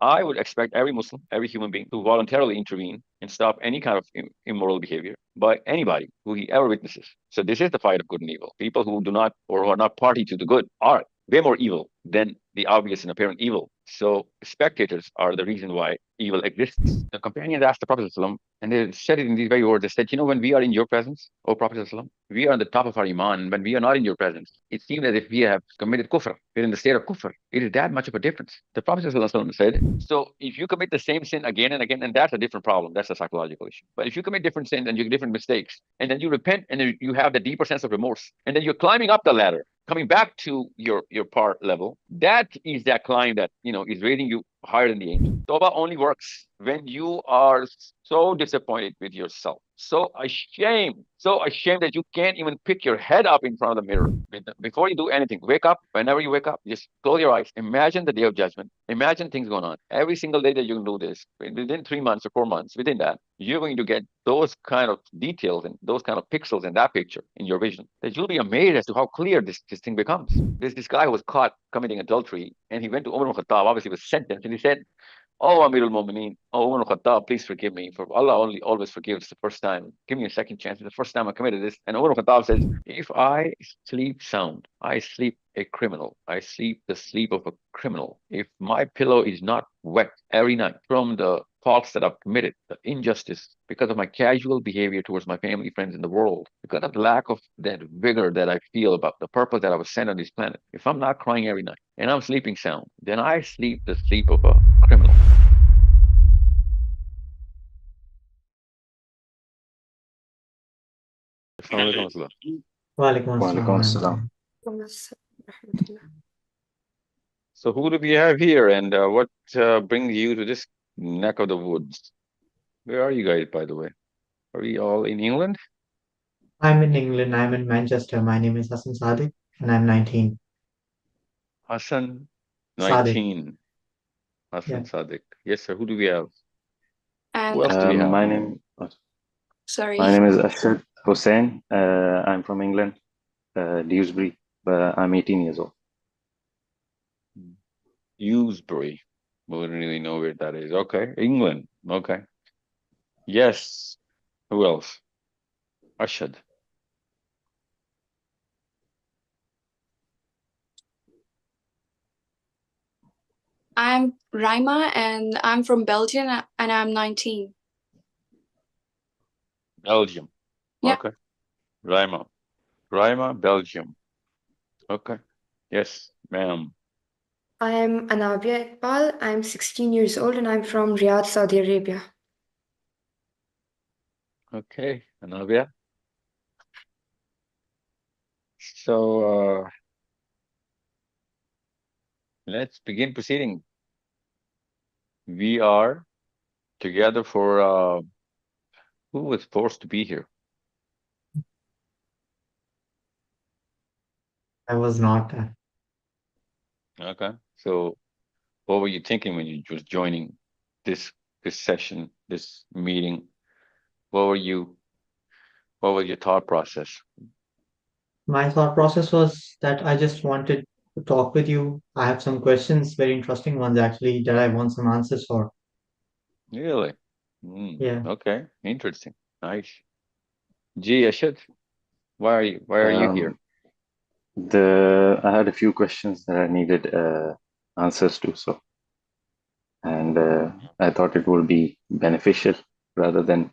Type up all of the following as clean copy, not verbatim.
I would expect every Muslim, every human being to voluntarily intervene and stop any kind of immoral behavior by anybody who he ever witnesses. So this is the fight of good and evil. People who do not or who are not party to the good are way more evil than the obvious and apparent evil. So spectators are the reason why evil exists. The companions asked the Prophet ﷺ, and they said it in these very words. They said, when we are in your presence, O Prophet ﷺ, we are on the top of our iman. When we are not in your presence, it seems as if we have committed kufr. We're in the state of kufr. It is that much of a difference. The Prophet ﷺ said, so if you commit the same sin again and again, and that's a different problem, that's a psychological issue. But if you commit different sins and you different mistakes, and then you repent and then you have the deeper sense of remorse, and then you're climbing up the ladder, coming back to your part level, that is that climb that is raising you higher than the angel. Tawbah only works when you are so disappointed with yourself, so ashamed that you can't even pick your head up in front of the mirror. Before you do anything, wake up. Whenever you wake up, just close your eyes. Imagine the day of judgment. Imagine things going on. Every single day that you can do this, within 3 months or 4 months, within that, you're going to get those kind of details and those kind of pixels in that picture in your vision that you'll be amazed as to how clear this thing becomes. This guy was caught committing adultery, and he went to Umar al-Khattab, obviously was sentenced, and he said, "Oh, Amirul Mu'mineen, oh, Umar al-Khattab, please forgive me. For Allah only always forgives the first time. Give me a second chance. It's the first time I committed this." And Umar al-Khattab says, "If I sleep sound, I sleep a criminal. I sleep the sleep of a criminal. If my pillow is not wet every night from the faults that I've committed, the injustice, because of my casual behavior towards my family, friends in the world, because of the lack of that vigor that I feel about the purpose that I was sent on this planet, if I'm not crying every night and I'm sleeping sound, then I sleep the sleep of a criminal." Assalamu alaikum warahmatullah. Walaikum Walaikum assalam. So who do we have here, and what brings you to this neck of the woods? Where are you guys, by the way? Are we all in England? I'm in England. I'm in Manchester. My name is Hassan Sadiq, and I'm 19. Hassan, Sadiq. 19. Hassan Yeah. Sadiq. Yes, sir. Who do we have? And Who else do we have? My name sorry. is Ashad Hussain. I'm from England, Dewsbury, but I'm 18 years old. Dewsbury. We wouldn't really know where that is. Okay. England. Okay. Yes. Who else? Ashad. I'm Raima and I'm from Belgium and I'm 19. Belgium. Yeah. Okay. Raima, Belgium. Okay. Yes, ma'am. I'm Anabia Iqbal. I'm 16 years old and I'm from Riyadh, Saudi Arabia. Okay, Anabia. So let's begin proceeding. We are together for who was forced to be here? I was not. Okay. So what were you thinking when you was joining this session, this meeting? What was your thought process? My thought process was that I just wanted to talk with you. I have some questions, very interesting ones actually, that I want some answers for. Really? Yeah. Okay. Interesting. Nice. Gee, Ashad, why are you here? I had a few questions that I needed answers to, and I thought it would be beneficial rather than,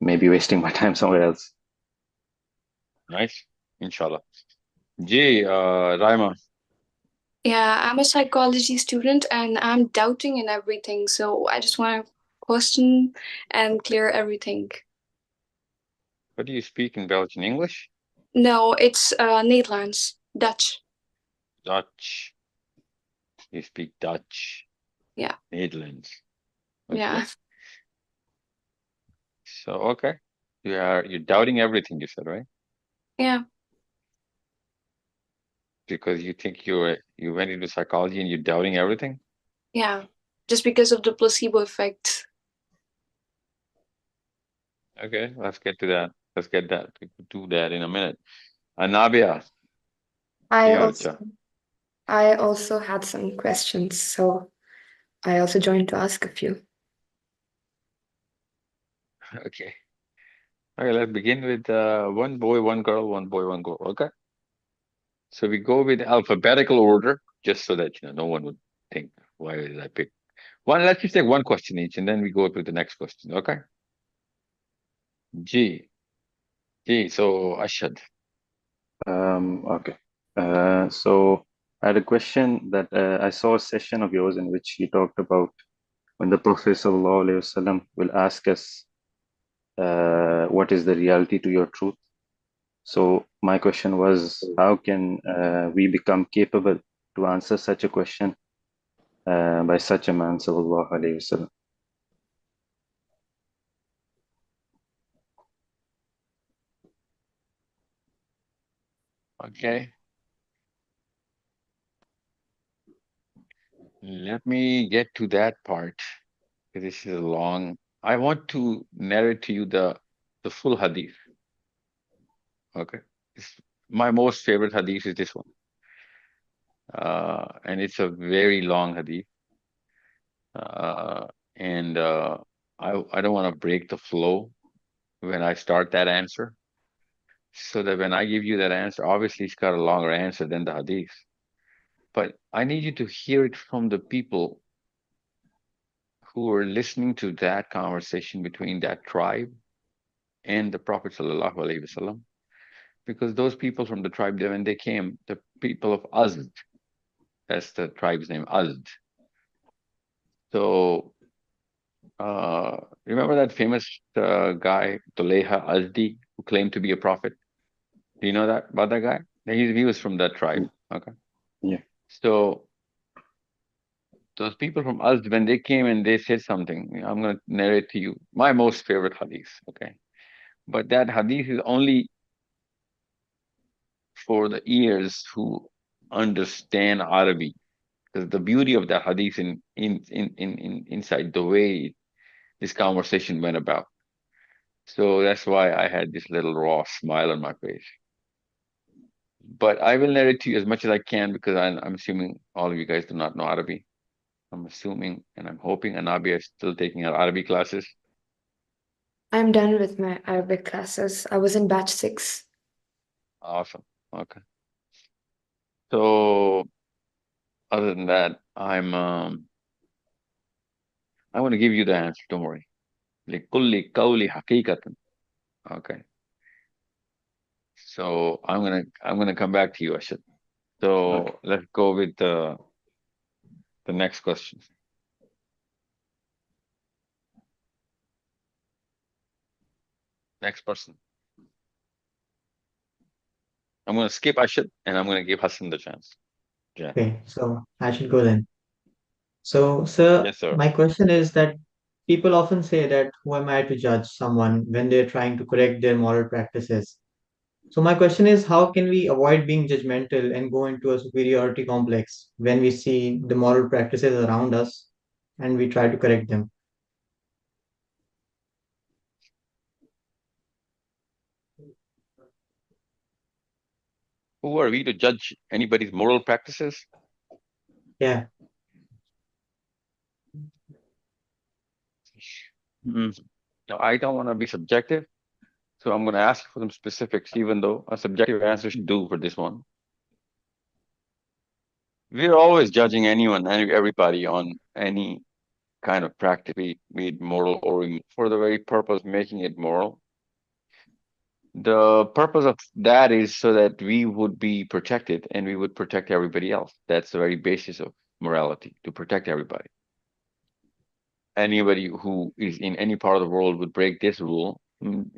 maybe wasting my time somewhere else. Nice. Inshallah. Gee, Raima. Yeah, I'm a psychology student and I'm doubting in everything. So I just want to question and clear everything. What do you speak in Belgian? English? No, it's Netherlands, Dutch. Dutch. You speak Dutch. Yeah. Netherlands. Okay. Yeah. So okay. You're doubting everything you said, right? Yeah. Because you think you went into psychology and you're doubting everything? Yeah. Just because of the placebo effect. Okay, let's get to that. Let's get that. We could do that in a minute. Anabia. I Yeah, also I also had some questions. So I also joined to ask a few. Okay. Okay, let's begin with one boy, one girl, one boy, one girl. Okay. So we go with alphabetical order, just so that no one would think, why did I pick one? Let's just take one question each, and then we go to the next question. Okay. G. G. So Ashad. Okay. So I had a question that I saw a session of yours in which you talked about when the Prophet ﷺ will ask us, what is the reality to your truth? So my question was, how can we become capable to answer such a question by such a man, sallallahu alaihi wasallam? Okay. Let me get to that part. This is a long. I want to narrate to you the full hadith. Okay. My most favorite hadith is this one. And it's a very long hadith. Uh, and I don't want to break the flow when I start that answer. So that when I give you that answer, obviously it's got a longer answer than the hadith. But I need you to hear it from the people who were listening to that conversation between that tribe and the Prophet sallallahu alaihi wasallam, because those people from the tribe, when they came, the people of Azd, that's the tribe's name, Azd. So remember that famous guy, Toleha Azdi, who claimed to be a prophet? Do you know that about that guy? He was from that tribe. Okay. Yeah. So those people from Azd, when they came and they said something, I'm going to narrate to you my most favorite hadith. Okay. But that hadith is only for the ears who understand Arabic. Because the beauty of that hadith inside the way this conversation went about. So that's why I had this little raw smile on my face. But I will narrate to you as much as I can because I'm assuming all of you guys do not know Arabic. I'm assuming and I'm hoping Anabia is still taking her Arabic classes. I'm done with my Arabic classes. I was in batch 6. Awesome. Okay. So other than that, I'm going to give you the answer. Don't worry. لِكُلِّ قَوْلِ حَقِيقَةٌ. Okay. So I'm gonna come back to you, Ashad. So Okay. let's go with the next question. Next person. I'm gonna skip Ashad and I'm gonna give Hassan the chance. Yeah. Okay, so I should go then. So, sir, Yes, sir. my question is that people often say that who am I to judge someone when they're trying to correct their moral practices? So, my question is how can we avoid being judgmental and go into a superiority complex when we see the moral practices around us and we try to correct them? Who are we to judge anybody's moral practices? Yeah, Mm. No, I don't want to be subjective, so I'm gonna ask for some specifics, even though a subjective answer should do for this one. We're always judging anyone and everybody on any kind of practice, be it moral or immoral, for the very purpose of making it moral. The purpose of that is so that we would be protected and we would protect everybody else. That's the very basis of morality, to protect everybody. Anybody who is in any part of the world would break this rule,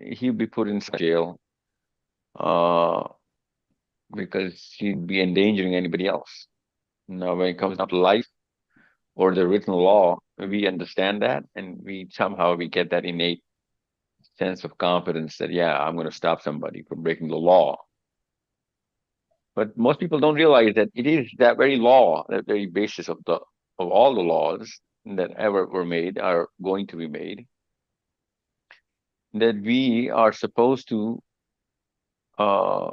he'll be put in jail uh, because he'd be endangering anybody else. Now, when it comes down to life or the written law, we understand that and we somehow we get that innate sense of confidence that, yeah, I'm going to stop somebody from breaking the law. But most people don't realize that it is that very law, that very basis of all the laws that ever were made, are going to be made, that we are supposed uh,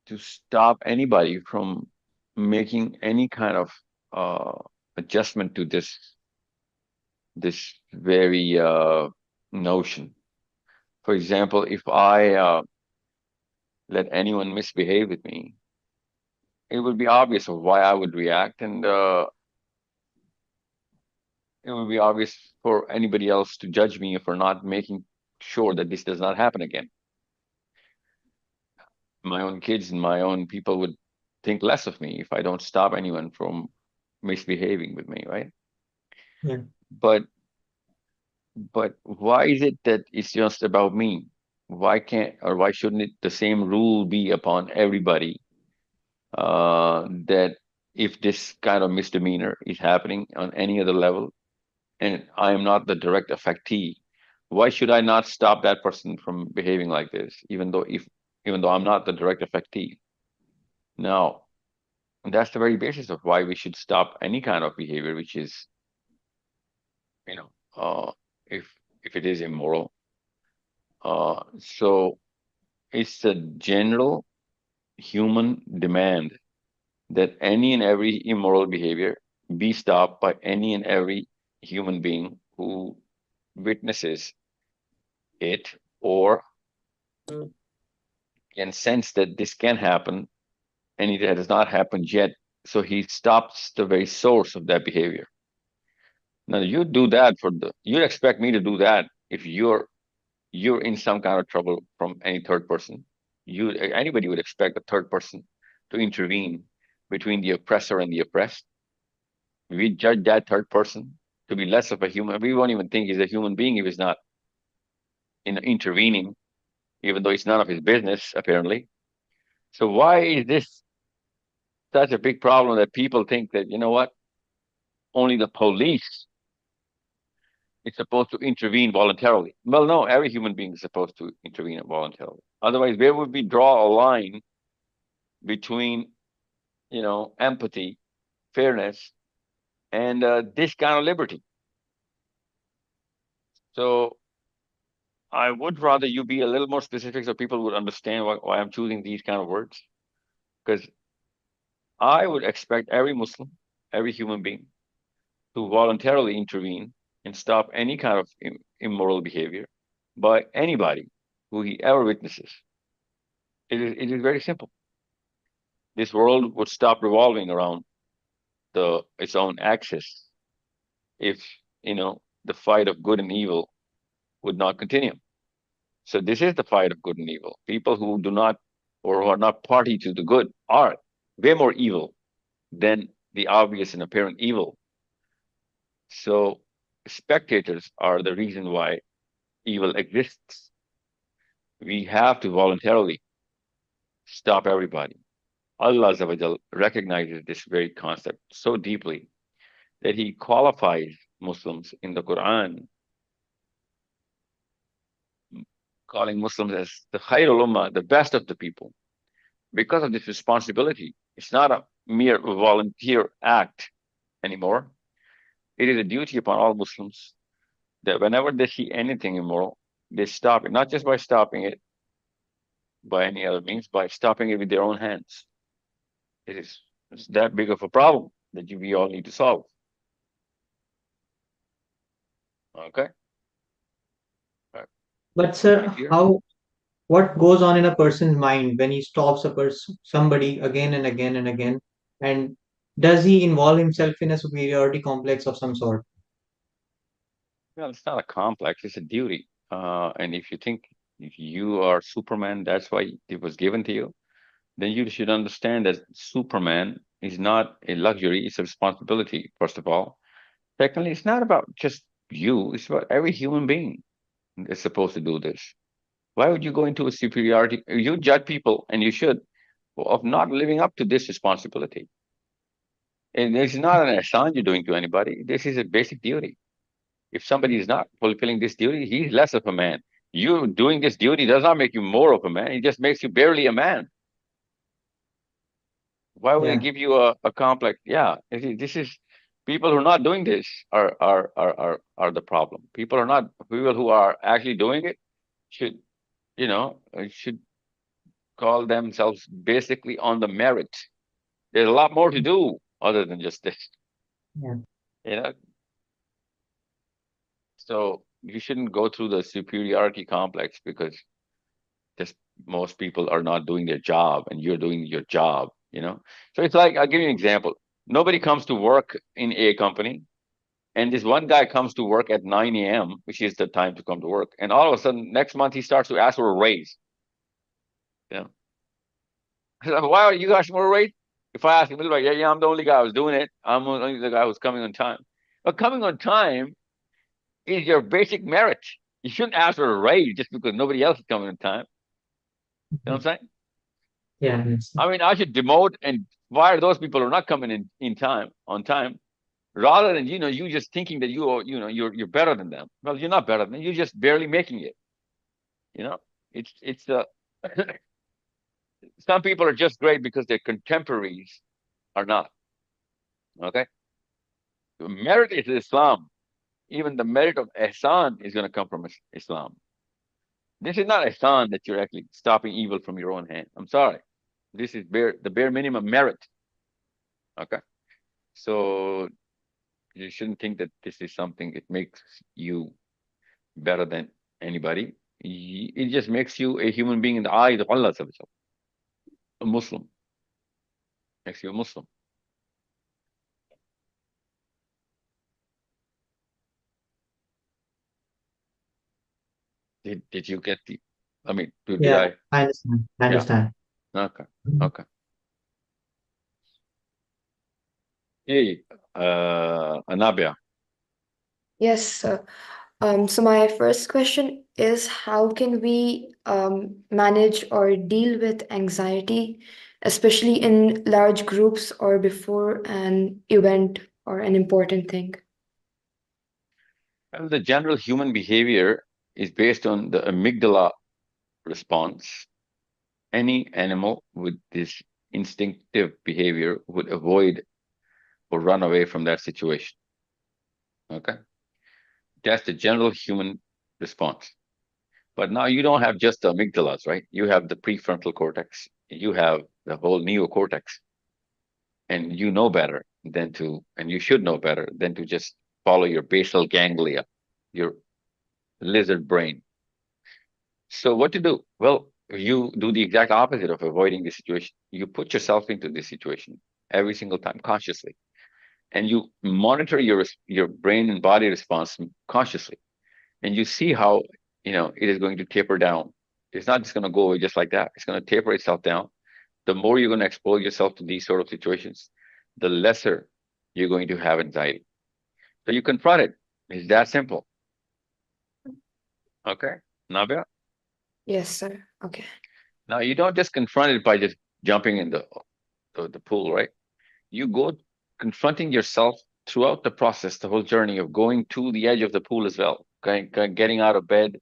to stop anybody from making any kind of a adjustment to this very notion. For example, if I let anyone misbehave with me, it would be obvious of why I would react, and it would be obvious for anybody else to judge me for not making sure that this does not happen again. My own kids and my own people would think less of me if I don't stop anyone from misbehaving with me, right? Yeah. But why is it that it's just about me? Why can't or why shouldn't it the same rule be upon everybody? That if this kind of misdemeanor is happening on any other level, and I am not the direct affectee, why should I not stop that person from behaving like this, even though I'm not the direct affectee? Now, that's the very basis of why we should stop any kind of behavior, which is, you know, if it is immoral. So it's a general human demand that any and every immoral behavior be stopped by any and every human being who witnesses it or can sense that this can happen and it has not happened yet. So he stops the very source of that behavior. Now you do that you expect me to do that if you're in some kind of trouble from any third person. Anybody would expect a third person to intervene between the oppressor and the oppressed. We judge that third person to be less of a human. We won't even think he's a human being if he's not intervening, even though it's none of his business, apparently. So why is this such a big problem that people think that, you know what, only the police is supposed to intervene voluntarily? Well, no, every human being is supposed to intervene voluntarily. Otherwise, where would we draw a line between, empathy, fairness, and this kind of liberty? So I would rather you be a little more specific so people would understand why I'm choosing these kind of words. Because I would expect every Muslim, every human being, to voluntarily intervene and stop any kind of immoral behavior by anybody who he ever witnesses. It is very simple. This world would stop revolving around its own axis if, the fight of good and evil would not continue. So this is the fight of good and evil. People who do not or who are not party to the good are way more evil than the obvious and apparent evil. So spectators are the reason why evil exists. We have to voluntarily stop everybody. Allah Azza wa Jal recognizes this very concept so deeply that he qualifies Muslims in the Quran, calling Muslims as the khairul ummah, the best of the people, because of this responsibility. It's not a mere volunteer act anymore. It is a duty upon all Muslims that whenever they see anything immoral, they stop it, not just by stopping it by any other means, by stopping it with their own hands. It's that big of a problem that we all need to solve. Okay? But sir, Here. what goes on in a person's mind when he stops somebody again and again and again? And does he involve himself in a superiority complex of some sort? Well, it's not a complex, it's a duty. And if you think if you are Superman, that's why it was given to you, then you should understand that Superman is not a luxury, it's a responsibility, first of all. Secondly, it's not about just you, it's about every human being is supposed to do this. Why would you go into a superiority? You judge people, and you should, of not living up to this responsibility. And it's not an ihsan you're doing to anybody. This is a basic duty. If somebody is not fulfilling this duty, he's less of a man. You doing this duty does not make you more of a man. It just makes you barely a man. Why would it Yeah. give you a complex? Yeah, this is people who are not doing this are the problem. People who are actually doing it should should call themselves basically on the merit. There's a lot more to do other than just this. Yeah. You know, so you shouldn't go through the superiority complex because just most people are not doing their job and you're doing your job, you know? So it's like, I'll give you an example. Nobody comes to work in a company, and this one guy comes to work at 9 a.m., which is the time to come to work. And all of a sudden, next month, he starts to ask for a raise. You know, I said, why are you asking for a raise? If I ask him, he'll be like, yeah, I'm the only guy who's doing it. I'm only the guy who's coming on time. But coming on time is your basic merit. You shouldn't ask for a raise just because nobody else is coming on time. You know what I'm saying? Yeah, I understand. I mean, I should demote and fire those people who are not coming in time, on time, rather than, you just thinking that you're better than them. Well, you're not better than them. You're just barely making it. You know, it's some people are just great because their contemporaries are not. Okay, the merit is Islam. Even the merit of ihsan is going to come from Islam. This is not ihsan that you're actually stopping evil from your own hand. I'm sorry. This is the bare minimum merit. Okay, so you shouldn't think that this is something it makes you better than anybody. It just makes you a human being in the eyes of Allah, a Muslim. Makes you a Muslim. Did you get the? I mean, did Yeah, I? I understand. I Yeah. understand. Okay. Okay. Hey, Anabia. Yes, sir. So my first question is how can we manage or deal with anxiety, especially in large groups or before an event or an important thing? Well, the general human behavior is based on the amygdala response. Any animal with this instinctive behavior would avoid or run away from that situation. Okay. That's the general human response. But now you don't have just the amygdalas, right? You have the prefrontal cortex, you have the whole neocortex, and you know better and you should know better than to just follow your basal ganglia, your lizard brain. So what to do? Well, you do the exact opposite of avoiding the situation. You put yourself into this situation every single time consciously, and you monitor your brain and body response consciously, and you see how it is going to taper down. It's not just going to go away just like that. It's going to taper itself down. The more you're going to expose yourself to these sort of situations, the lesser you're going to have anxiety. So you confront it. It's that simple. Okay, Nabia? Yes, sir. Okay. Now you don't just confront it by just jumping in the pool, right? You go confronting yourself throughout the process, the whole journey of going to the edge of the pool as well, getting out of bed,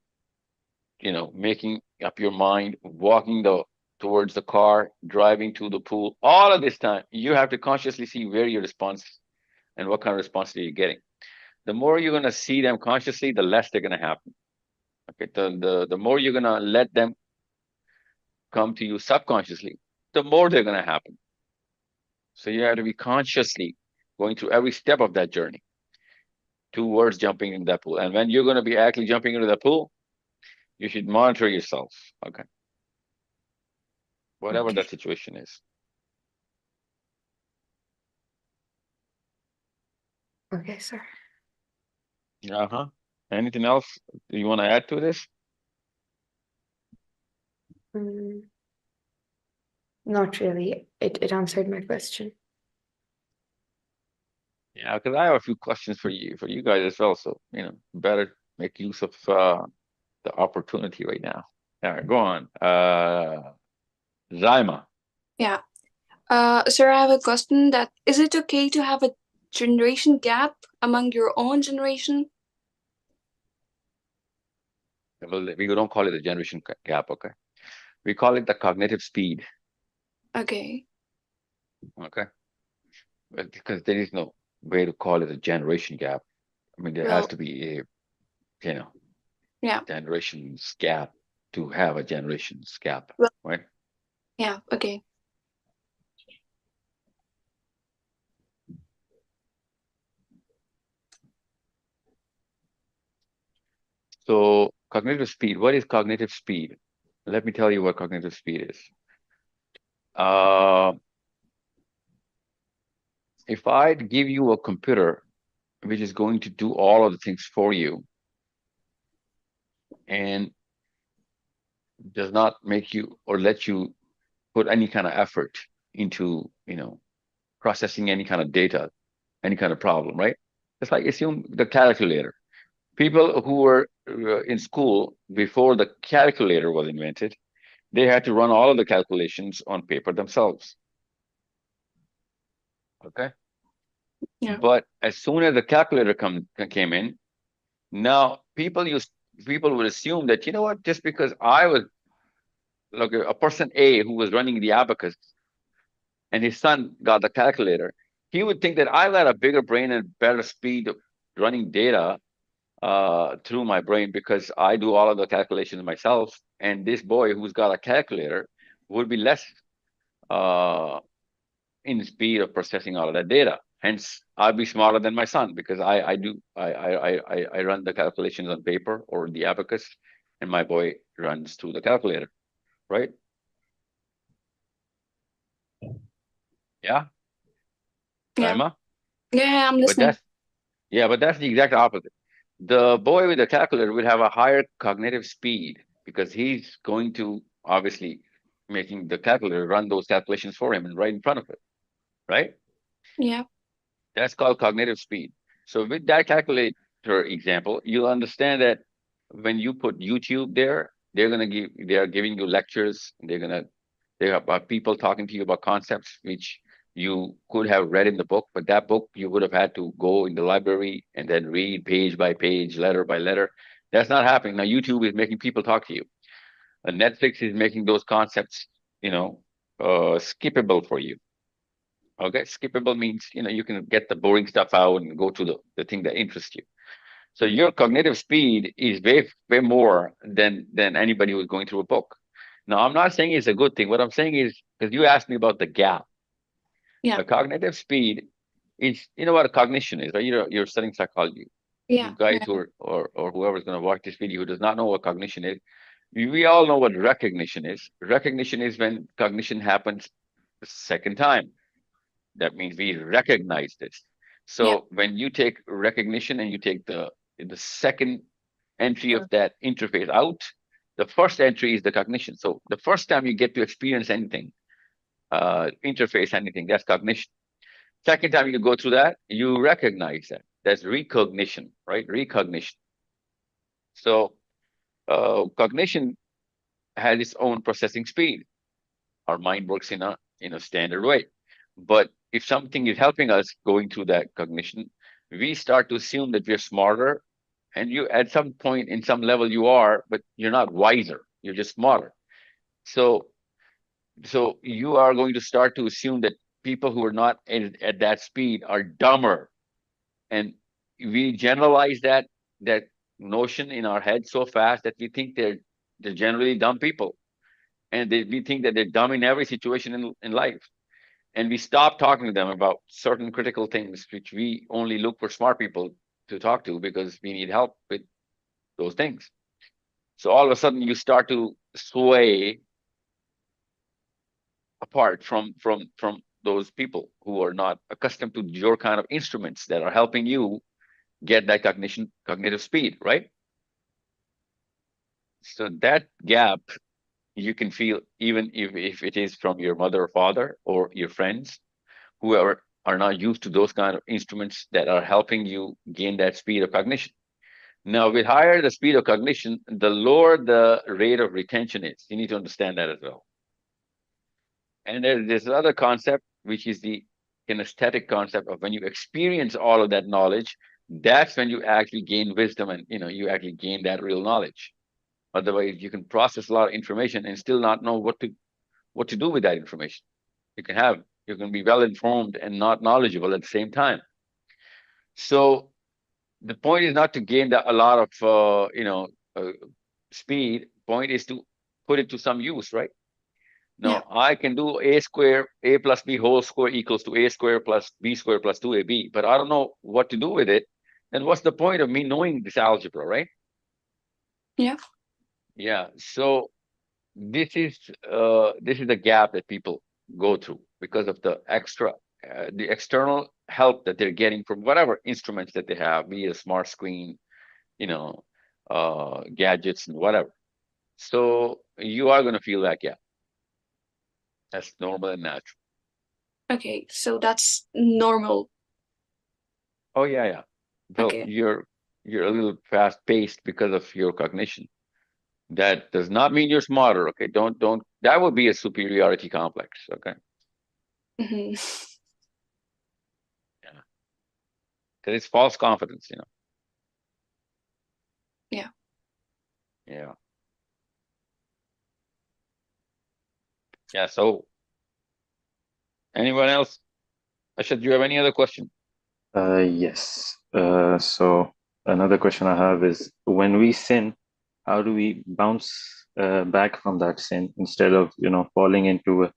making up your mind, walking towards the car, driving to the pool. All of this time, you have to consciously see where your response and what kind of response are you getting. The more you're going to see them consciously, the less they're going to happen. Okay, the more you're going to let them come to you subconsciously, the more they're going to happen. So you have to be consciously going through every step of that journey towards jumping in that pool. And when you're going to be actually jumping into the pool, you should monitor yourself. Okay. Whatever Okay. that situation is. Okay, sir. Uh-huh. Anything else you want to add to this? Mm, not really. It answered my question. Yeah, because I have a few questions for you guys as well. So, better make use of the opportunity right now. All right, go on. Zaima. Yeah. Sir, I have a question that is it okay to have a generation gap among your own generation? Well, we don't call it a generation gap, okay? We call it the cognitive speed, Okay. okay? Because there is no way to call it a generation gap. I mean, there has Well, to be a, you know, yeah. generations gap to have a generations gap, Well, right? yeah. Okay. So cognitive speed. What is cognitive speed? Let me tell you what cognitive speed is. Uh, if I give you a computer which is going to do all of the things for you and does not make you or let you put any kind of effort into, processing any kind of data, any kind of problem, right? It's like assume the calculator. People who were in school before the calculator was invented, they had to run all of the calculations on paper themselves. Okay. Yeah. But as soon as the calculator came in, now people would assume that, you know what, just because I was like a person A who was running the abacus and his son got the calculator, he would think that I got a bigger brain and better speed of running data through my brain because I do all of the calculations myself. And this boy who's got a calculator would be less uh, in speed of processing all of that data. Hence, I'll be smarter than my son because I run the calculations on paper or the abacus, and my boy runs through the calculator, right? Yeah, Yeah. Saima? Yeah, I'm But listening. that's the exact opposite. The boy with the calculator will have a higher cognitive speed because he's going to obviously making the calculator run those calculations for him and right in front of it, right? Yeah. That's called cognitive speed. So with that calculator example, you'll understand that when you put YouTube there, they are giving you lectures. They have people talking to you about concepts which you could have read in the book, but that book you would have had to go in the library and then read page by page, letter by letter. That's not happening. Now YouTube is making people talk to you. Netflix is making those concepts, skippable for you. Okay, skippable means you can get the boring stuff out and go to the thing that interests you. So your cognitive speed is way more than anybody who's going through a book. Now, I'm not saying it's a good thing. What I'm saying is because you asked me about the gap. Yeah. The cognitive speed is, you know what a cognition is, right? You're studying psychology. You Yeah. guys Yeah. who are or whoever's going to watch this video who does not know what cognition is, we all know what recognition is. Recognition is when cognition happens the second time. That means we recognize this. Yeah. So when you take recognition and you take the second entry of that interface out, the first entry is the cognition. So the first time you get to experience anything, interface anything, that's cognition. Second time you go through that, you recognize that. That's recognition, right? Recognition. So cognition has its own processing speed. Our mind works in a standard way. But if something is helping us going through that cognition, we start to assume that we're smarter. And you, at some point, in some level, you are, but you're not wiser. You're just smarter. So, so you are going to start to assume that people who are not at that speed are dumber, and we generalize that notion in our head so fast that we think they're generally dumb people, and we think that they're dumb in every situation in life. And we stop talking to them about certain critical things, which we only look for smart people to talk to because we need help with those things. So all of a sudden, you start to sway apart from those people who are not accustomed to your kind of instruments that are helping you get that cognitive speed, right? So that gap you can feel even if it is from your mother or father or your friends who are not used to those kind of instruments that are helping you gain that speed of cognition. Now, with higher the speed of cognition, the lower the rate of retention is. You need to understand that as well. And there's this other concept, which is the kinesthetic concept of when you experience all of that knowledge, that's when you actually gain wisdom and you actually gain that real knowledge. Otherwise, you can process a lot of information and still not know what to do with that information. You can be well informed and not knowledgeable at the same time. So the point is not to gain a lot of speed. Point is to put it to some use, right? Yeah. Now I can do a plus b whole square equals to a square plus b square plus 2ab, but I don't know what to do with it. Then what's the point of me knowing this algebra, right? Yeah. Yeah. So this is the gap that people go through because of the external help that they're getting from whatever instruments that they have, be it a smart screen, you know, gadgets and whatever. So you are going to feel that gap. That's normal and natural. Okay, so that's normal. Oh yeah, yeah. Well, Okay. you're a little fast paced because of your cognition. That does not mean you're smarter. Okay, don't. That would be a superiority complex. Okay, Hmm. yeah, because it's false confidence. Yeah. Yeah, yeah. So anyone else? Ashad, do you have any other question? Yes. So another question I have is, when we sin, how do we bounce back from that sin instead of, falling into a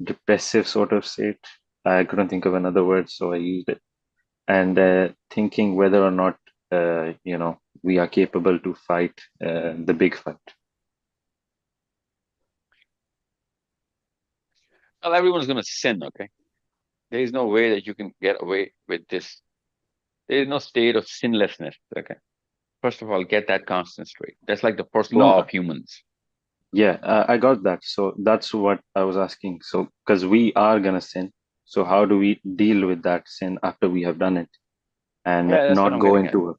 depressive sort of state? I couldn't think of another word, so I used it. And thinking whether or not, we are capable to fight the big fight. Well, everyone's going to sin. Okay, there is no way that you can get away with this. There is no state of sinlessness. Okay, first of all, get that constant straight. That's like the first law No, of humans. yeah, I got that. So that's what I was asking. So, because we are gonna sin, so how do we deal with that sin after we have done it and Yeah, that's what not I'm go getting at. into it?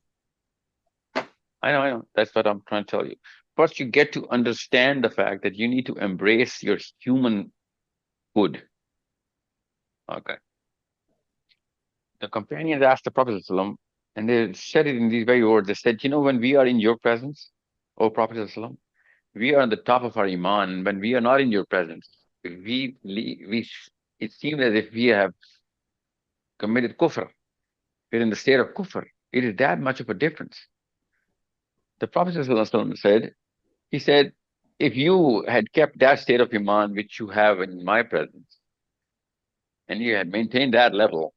I know. That's what I'm trying to tell you. First, you get to understand the fact that you need to embrace your human hood. Okay. The companions asked the Prophet ﷺ, and they said it in these very words. They said, when we are in your presence, O Prophet ﷺ, we are on the top of our iman. And when we are not in your presence, it seems as if we have committed kufr. We're in the state of kufr. It is that much of a difference. The Prophet ﷺ said, he said, if you had kept that state of iman which you have in my presence, and you had maintained that level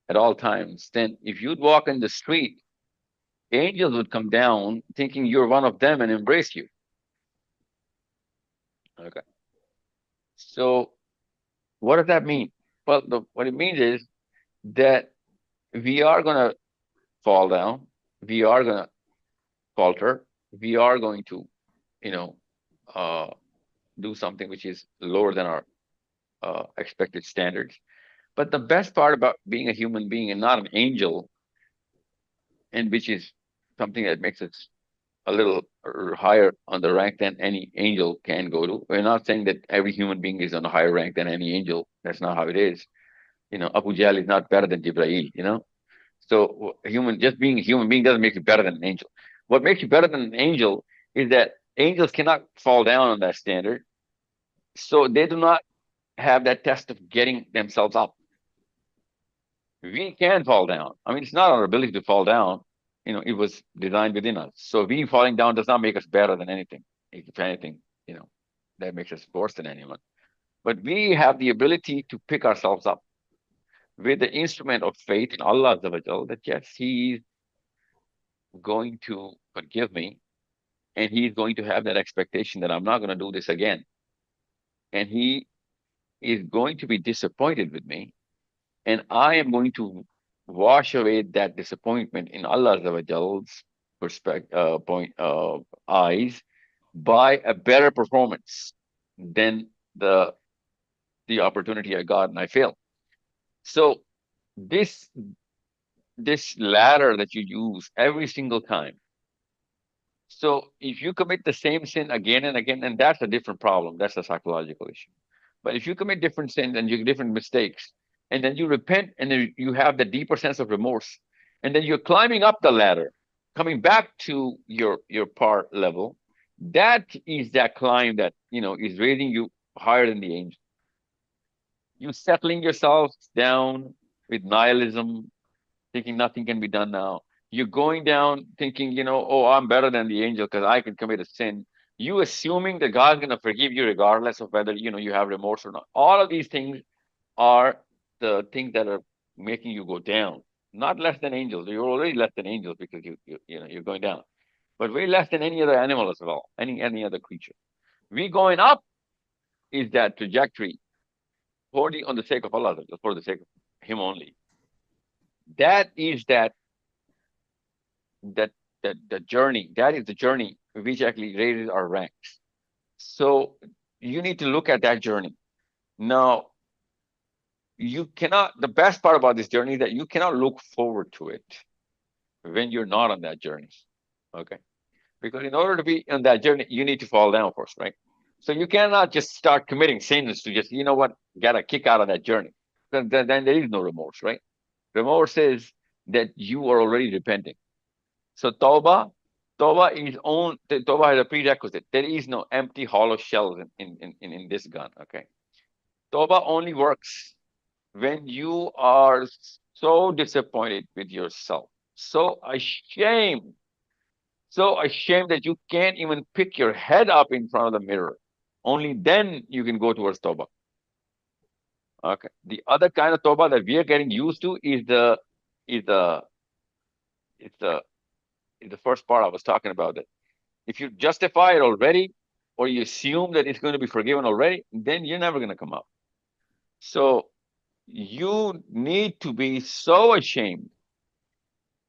at all times, then if you'd walk in the street, angels would come down thinking you're one of them and embrace you. Okay. So what does that mean? Well, what it means is that we are going to fall down. We are going to falter. We are going to, you know, uh, do something which is lower than our expected standards. But the best part about being a human being and not an angel, and which is something that makes us a little higher on the rank than any angel can go to. We're not saying that every human being is on a higher rank than any angel. That's not how it is. Abu Jahl is not better than Jibreel. So just being a human being doesn't make you better than an angel. What makes you better than an angel is that angels cannot fall down on that standard. So they do not have that test of getting themselves up. We can fall down. I mean, it's not our ability to fall down. It was designed within us. So we falling down does not make us better than anything. If anything, that makes us worse than anyone. But we have the ability to pick ourselves up with the instrument of faith in Allah Azza wa Jal, that yes, He is going to forgive me, and He is going to have that expectation that I'm not going to do this again. And He is going to be disappointed with me, and I am going to wash away that disappointment in Allah Azza wa Jal's eyes by a better performance than the opportunity I got and I failed. So this this ladder that you use every single time. So if you commit the same sin again and again, and that's a different problem, that's a psychological issue. But if you commit different sins and you different mistakes, and then you repent, and then you have the deeper sense of remorse, and then you're climbing up the ladder, coming back to your part level, that is that climb that is raising you higher than the angel. You settling yourself down with nihilism, thinking nothing can be done now. You're going down thinking, oh, I'm better than the angel because I can commit a sin. You assuming that God's going to forgive you regardless of whether, you have remorse or not. All of these things are the things that are making you go down, not less than angels. You're already less than angels because you're going down. but way less than any other animal as well, any other creature. We going up is that trajectory, holding on the sake of Allah, for the sake of Him only. That is that the journey. That is the journey which actually raises our ranks. So you need to look at that journey. Now, you cannot, the best part about this journey is that you cannot look forward to it when you're not on that journey. Okay. Because in order to be on that journey, you need to fall down first, right? So you cannot just start committing sins to just, you know what, get a kick out of that journey. Then there is no remorse, right? Remorse is that you are already repenting. So Tawbah Tawbah has a prerequisite. There is no empty hollow shells in this gun. Okay. Tawbah only works when you are so disappointed with yourself, so ashamed that you can't even pick your head up in front of the mirror. Only then you can go towards Tawbah. Okay. The other kind of Tawbah that we are getting used to is the is the is the is the first part I was talking about. That if you justify it already, or you assume that it's going to be forgiven already, then you're never going to come out. So you need to be so ashamed,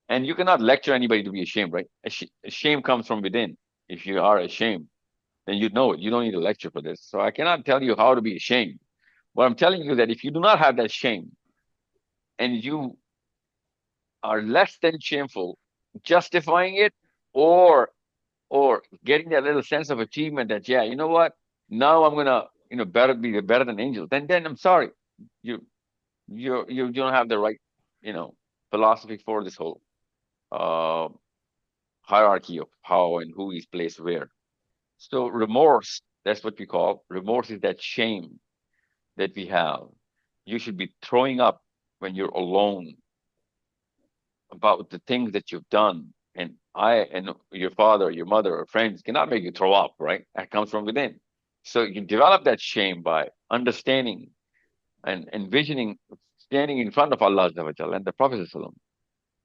and you cannot lecture anybody to be ashamed, right? Shame comes from within. If you are ashamed, then you know it. You don't need a lecture for this. So I cannot tell you how to be ashamed. What I'm telling you is that if you do not have that shame, and you are less than shameful, justifying it, or getting that little sense of achievement that, yeah, you know what, now I'm gonna, be better than angels. Then I'm sorry, you you don't have the right, philosophy for this whole uh, hierarchy of how and who is placed where. So remorse, that's what we call remorse, is that shame that we have. You should be throwing up when you're alone about the things that you've done. And your father, your mother, or friends cannot make you throw up, right? That comes from within. So you develop that shame by understanding and envisioning standing in front of Allah and the Prophet,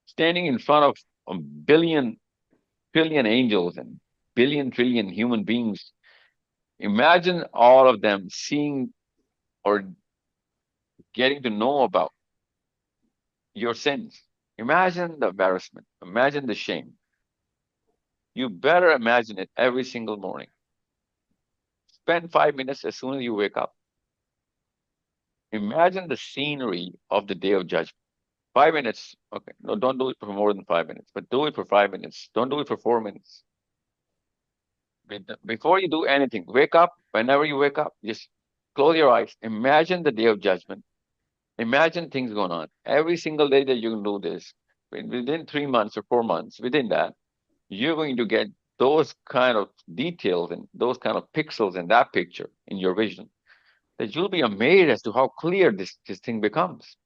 standing in front of a billion trillion angels and billion trillion human beings. Imagine all of them seeing or getting to know about your sins. Imagine the embarrassment. Imagine the shame. You better imagine it every single morning. Spend 5 minutes as soon as you wake up. Imagine the scenery of the day of judgment. 5 minutes. Okay. No, don't do it for more than 5 minutes, but do it for 5 minutes. Don't do it for 4 minutes. Before you do anything, wake up. Whenever you wake up, just close your eyes. Imagine the day of judgment. Imagine things going on. Every single day that you can do this, within 3 months or 4 months, within that, you're going to get those kind of details and those kind of pixels in that picture in your vision, that you'll be amazed as to how clear this thing becomes.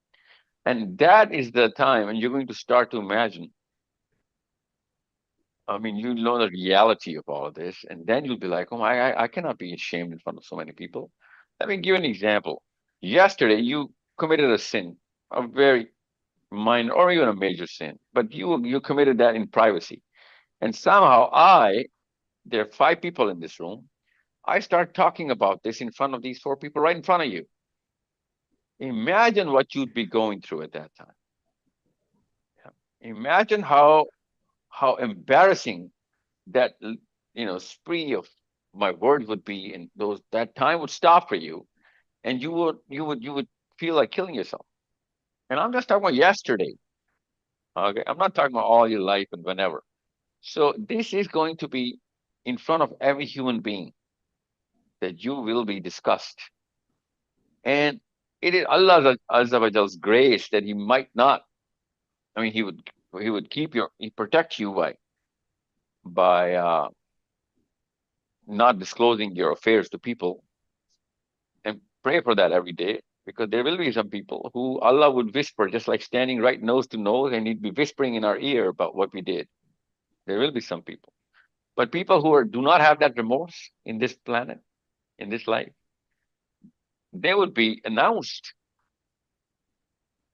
And that is the time when you're going to start to imagine. I mean, you know the reality of all of this, and then you'll be like, oh my, I cannot be ashamed in front of so many people. Let me give you an example. Yesterday, you committed a sin, a very minor or even a major sin, but you committed that in privacy. And somehow there are 5 people in this room, I start talking about this in front of these 4 people right in front of you. Imagine what you'd be going through at that time. Imagine how embarrassing that spree of my words would be, and that time would stop for you, and you would feel like killing yourself. And I'm just talking about yesterday. Okay, I'm not talking about all your life and whenever. So this is going to be in front of every human being, that you will be discussed. And it is Allah Azza wa Jal's grace that He might not, I mean, He would He protect you by not disclosing your affairs to people. And pray for that every day, because there will be some people who Allah would whisper, just like standing right nose to nose, and He'd be whispering in our ear about what we did. There will be some people. But people who do not have that remorse in this planet, in this life, they would be announced.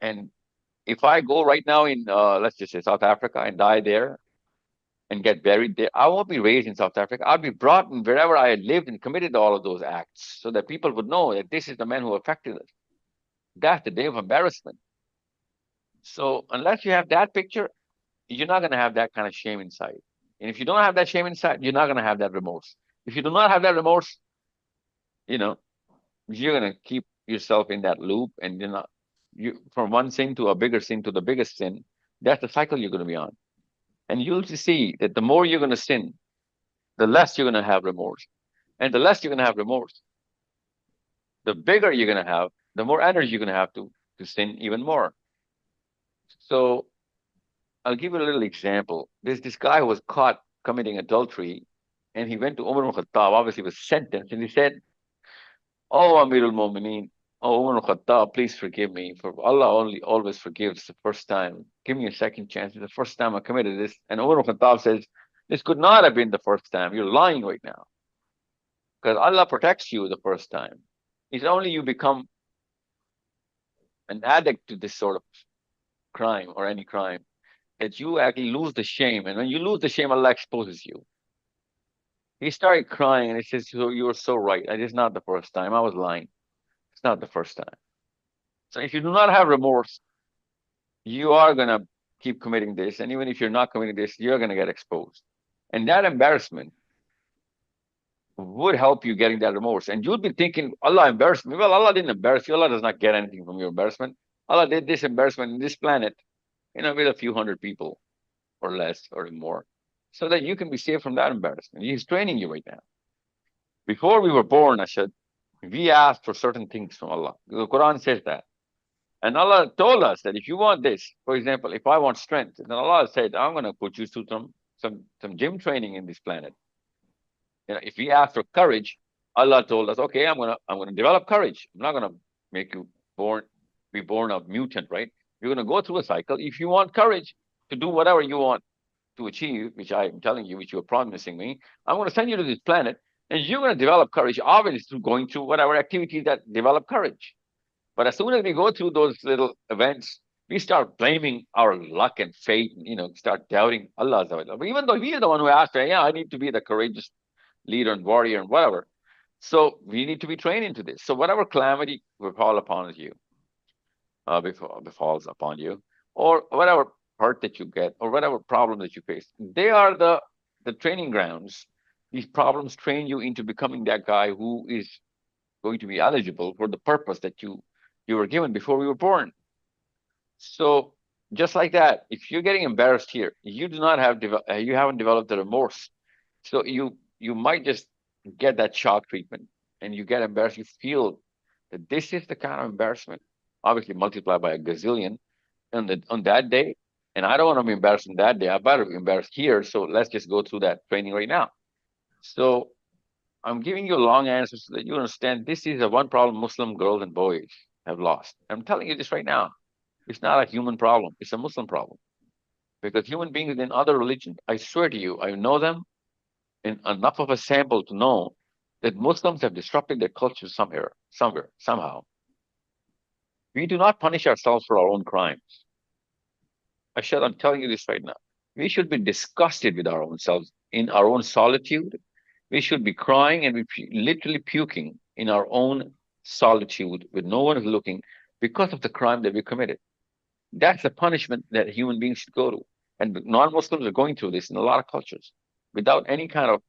And if I go right now in, let's just say, South Africa, and die there, and get buried there. I won't be raised in South Africa. I'll be brought in wherever I had lived and committed all of those acts so that people would know that this is the man who affected us. That's the day of embarrassment. So unless you have that picture, you're not going to have that kind of shame inside. And if you don't have that shame inside, you're not going to have that remorse. If you do not have that remorse, you know, you're going to keep yourself in that loop, and you're not, you from one sin to a bigger sin to the biggest sin. That's the cycle you're going to be on. And you'll see that the more you're going to sin, the less you're going to have remorse. And the less you're going to have remorse, the bigger you're going to have, the more energy you're going to have to sin even more. So I'll give you a little example. There's this guy who was caught committing adultery, and he went to Umar ibn Khattab, obviously was sentenced, and he said, "Oh, Amirul Mu'mineen, oh, Umar ibn Khattab, please forgive me, for Allah only always forgives the first time. Give me a second chance. It's the first time I committed this." And Umar ibn Khattab says, "This could not have been the first time. You're lying right now. Because Allah protects you the first time. It's only you become an addict to this sort of crime or any crime that you actually lose the shame. And when you lose the shame, Allah exposes you." He started crying and he says, "So you were so right. It is not the first time. I was lying. It's not the first time." So if you do not have remorse, you are going to keep committing this. And even if you're not committing this, you're going to get exposed. And that embarrassment would help you getting that remorse. And you'd be thinking, Allah embarrassed me. Well, Allah didn't embarrass you. Allah does not get anything from your embarrassment. Allah did this embarrassment in this planet, with a few hundred people or less or more, so that you can be saved from that embarrassment. He's training you right now. Before we were born, Ashad, we asked for certain things from Allah. The Quran says that. And Allah told us that if you want this, for example, if I want strength, then Allah said, I'm going to put you through some gym training in this planet. If we ask for courage, Allah told us, okay, I'm gonna develop courage. I'm not gonna make you be born a mutant, right? You're gonna go through a cycle. If you want courage to do whatever you want to achieve, which I am telling you, which you are promising me, I'm gonna send you to this planet, and you're gonna develop courage, obviously through going through whatever activities that develop courage. But as soon as we go through those little events, we start blaming our luck and fate, and, start doubting Allah. But even though He is the one who asked, yeah, I need to be the courageous leader and warrior and whatever. So we need to be trained into this. So whatever calamity befalls upon you, befalls upon you, or whatever hurt that you get, or whatever problem that you face, they are the training grounds. These problems train you into becoming that guy who is going to be eligible for the purpose that you were given before we were born. So just like that, if you're getting embarrassed here, you haven't developed the remorse. So you might just get that shock treatment and you get embarrassed. You feel that this is the kind of embarrassment, obviously multiplied by a gazillion on that day. And I don't want to be embarrassed on that day. I better be embarrassed here. So let's just go through that training right now. So I'm giving you a long answer so that you understand this is the one problem Muslim girls and boys have lost. I'm telling you this right now. It's not a human problem. It's a Muslim problem. Because human beings in other religions, I swear to you, I know them in enough of a sample to know that Muslims have disrupted their culture somewhere, somehow. We do not punish ourselves for our own crimes. I'm telling you this right now. We should be disgusted with our own selves in our own solitude. We should be crying and literally puking in our own solitude with no one is looking because of the crime that we committed. That's the punishment that human beings should go to. And non-Muslims are going through this in a lot of cultures without any kind of,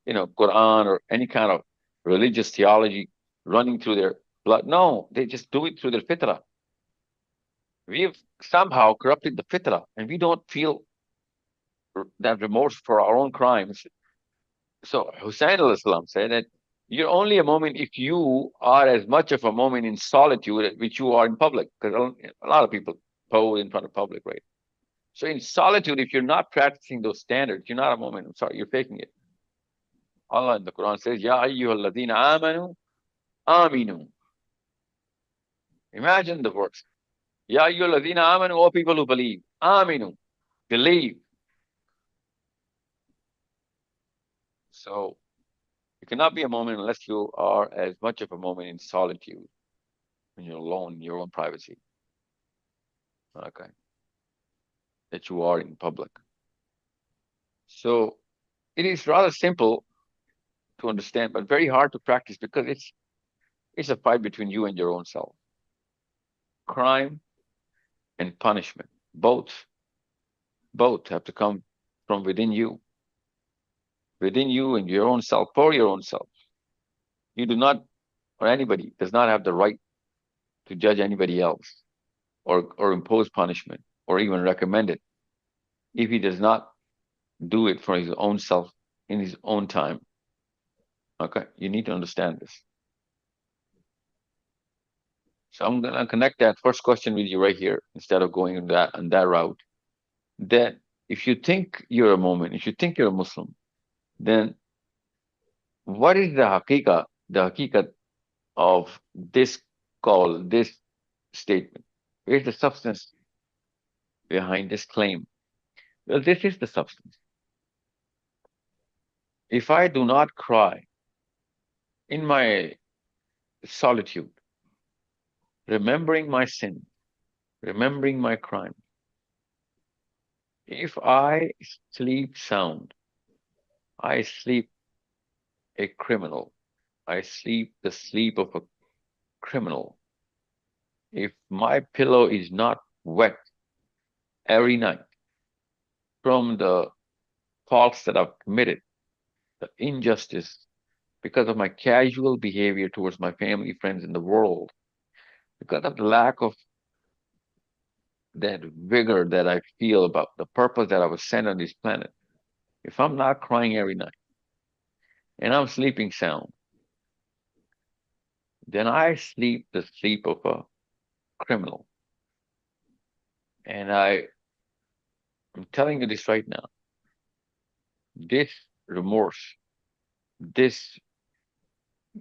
Quran or any kind of religious theology running through their blood. No, they just do it through their fitrah. We've somehow corrupted the fitrah, and we don't feel that remorse for our own crimes. So Hussein al-Islam said that you're only a moment if you are as much of a moment in solitude which you are in public, because a lot of people pose in front of public, right? So in solitude, if you're not practicing those standards, you're not a moment. I'm sorry, you're faking it. Allah in the Quran says, Ya ayyuhalladhina amanu, aminu. Imagine the verse. Ya ayyuhalladhina amanu, all people who believe. Aminu, believe. So you cannot be a moment unless you are as much of a moment in solitude, when you're alone in your own privacy. Okay. That you are in public. So it is rather simple to understand, but very hard to practice because it's a fight between you and your own self. Crime and punishment, both have to come from within you and your own self, for your own self. You do not, or anybody does not have the right to judge anybody else or impose punishment or even recommend it if he does not do it for his own self in his own time. Okay, you need to understand this. So I'm gonna connect that first question with you right here instead of going on that route. That if you think you're a Muslim, if you think you're a Muslim, then what is the haqiqat of this call, this statement? Where's the substance behind this claim? Well, this is the substance. If I do not cry in my solitude, remembering my sin, remembering my crime, if I sleep sound, I sleep a criminal. I sleep the sleep of a criminal. If my pillow is not wet every night from the faults that I've committed, the injustice, because of my casual behavior towards my family, friends in the world, because of the lack of that vigor that I feel about the purpose that I was sent on this planet, if I'm not crying every night and I'm sleeping sound, then I sleep the sleep of a criminal. And I'm telling you this right now. This remorse, this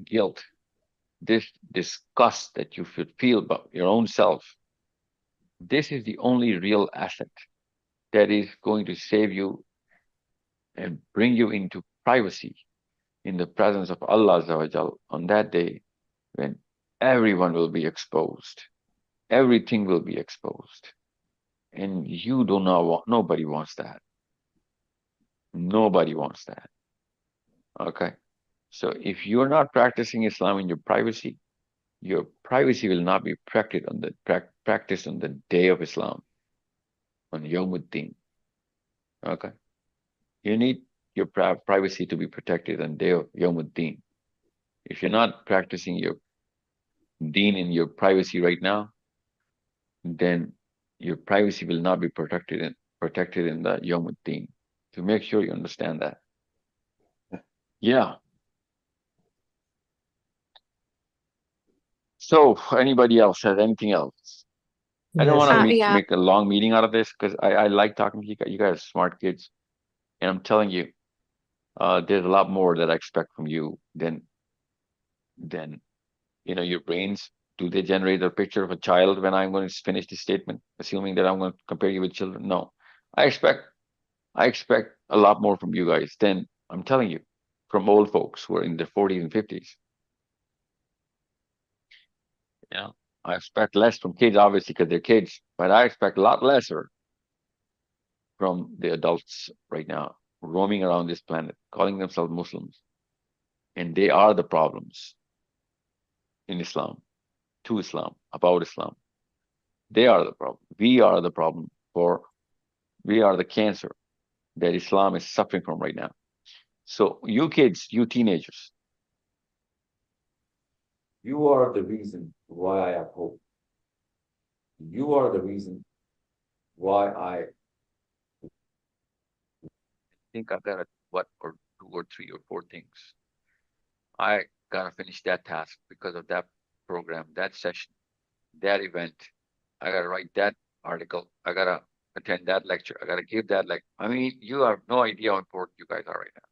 guilt, this disgust that you should feel about your own self, this is the only real asset that is going to save you and bring you into privacy in the presence of Allah Azza wa Jal on that day when everyone will be exposed. Everything will be exposed. And you do not want, nobody wants that. Nobody wants that. Okay. So if you're not practicing Islam in your privacy will not be practiced on the day of Islam, on Yawmuddin. Okay. You need your privacy to be protected on the day of Yawmuddin. If you're not practicing your deen in your privacy right now, then your privacy will not be protected in the Yawmuddin. So make sure you understand that. Yeah. So anybody else has anything else? I don't Yes, want to sir. Yeah. make a long meeting out of this because I like talking to you guys. You guys are smart kids. And I'm telling you, there's a lot more that I expect from you than your brains. Do they generate a picture of a child when I'm going to finish the statement, assuming that I'm going to compare you with children? No. I expect I expect a lot more from you guys than I'm telling you, from old folks who are in their 40s and 50s. Yeah. I expect less from kids, obviously, because they're kids, but I expect a lot lesser from the adults right now roaming around this planet, calling themselves Muslims. And they are the problems in Islam, to Islam, about Islam. They are the problem. We are the problem we are the cancer that Islam is suffering from right now. So you kids, you teenagers, you are the reason why I have hope. You are the reason why I think I got what or two or three or four things. I gotta finish that task because of that program, that session, that event. I gotta write that article. I gotta attend that lecture. I gotta give that lecture. I mean, you have no idea how important you guys are right now.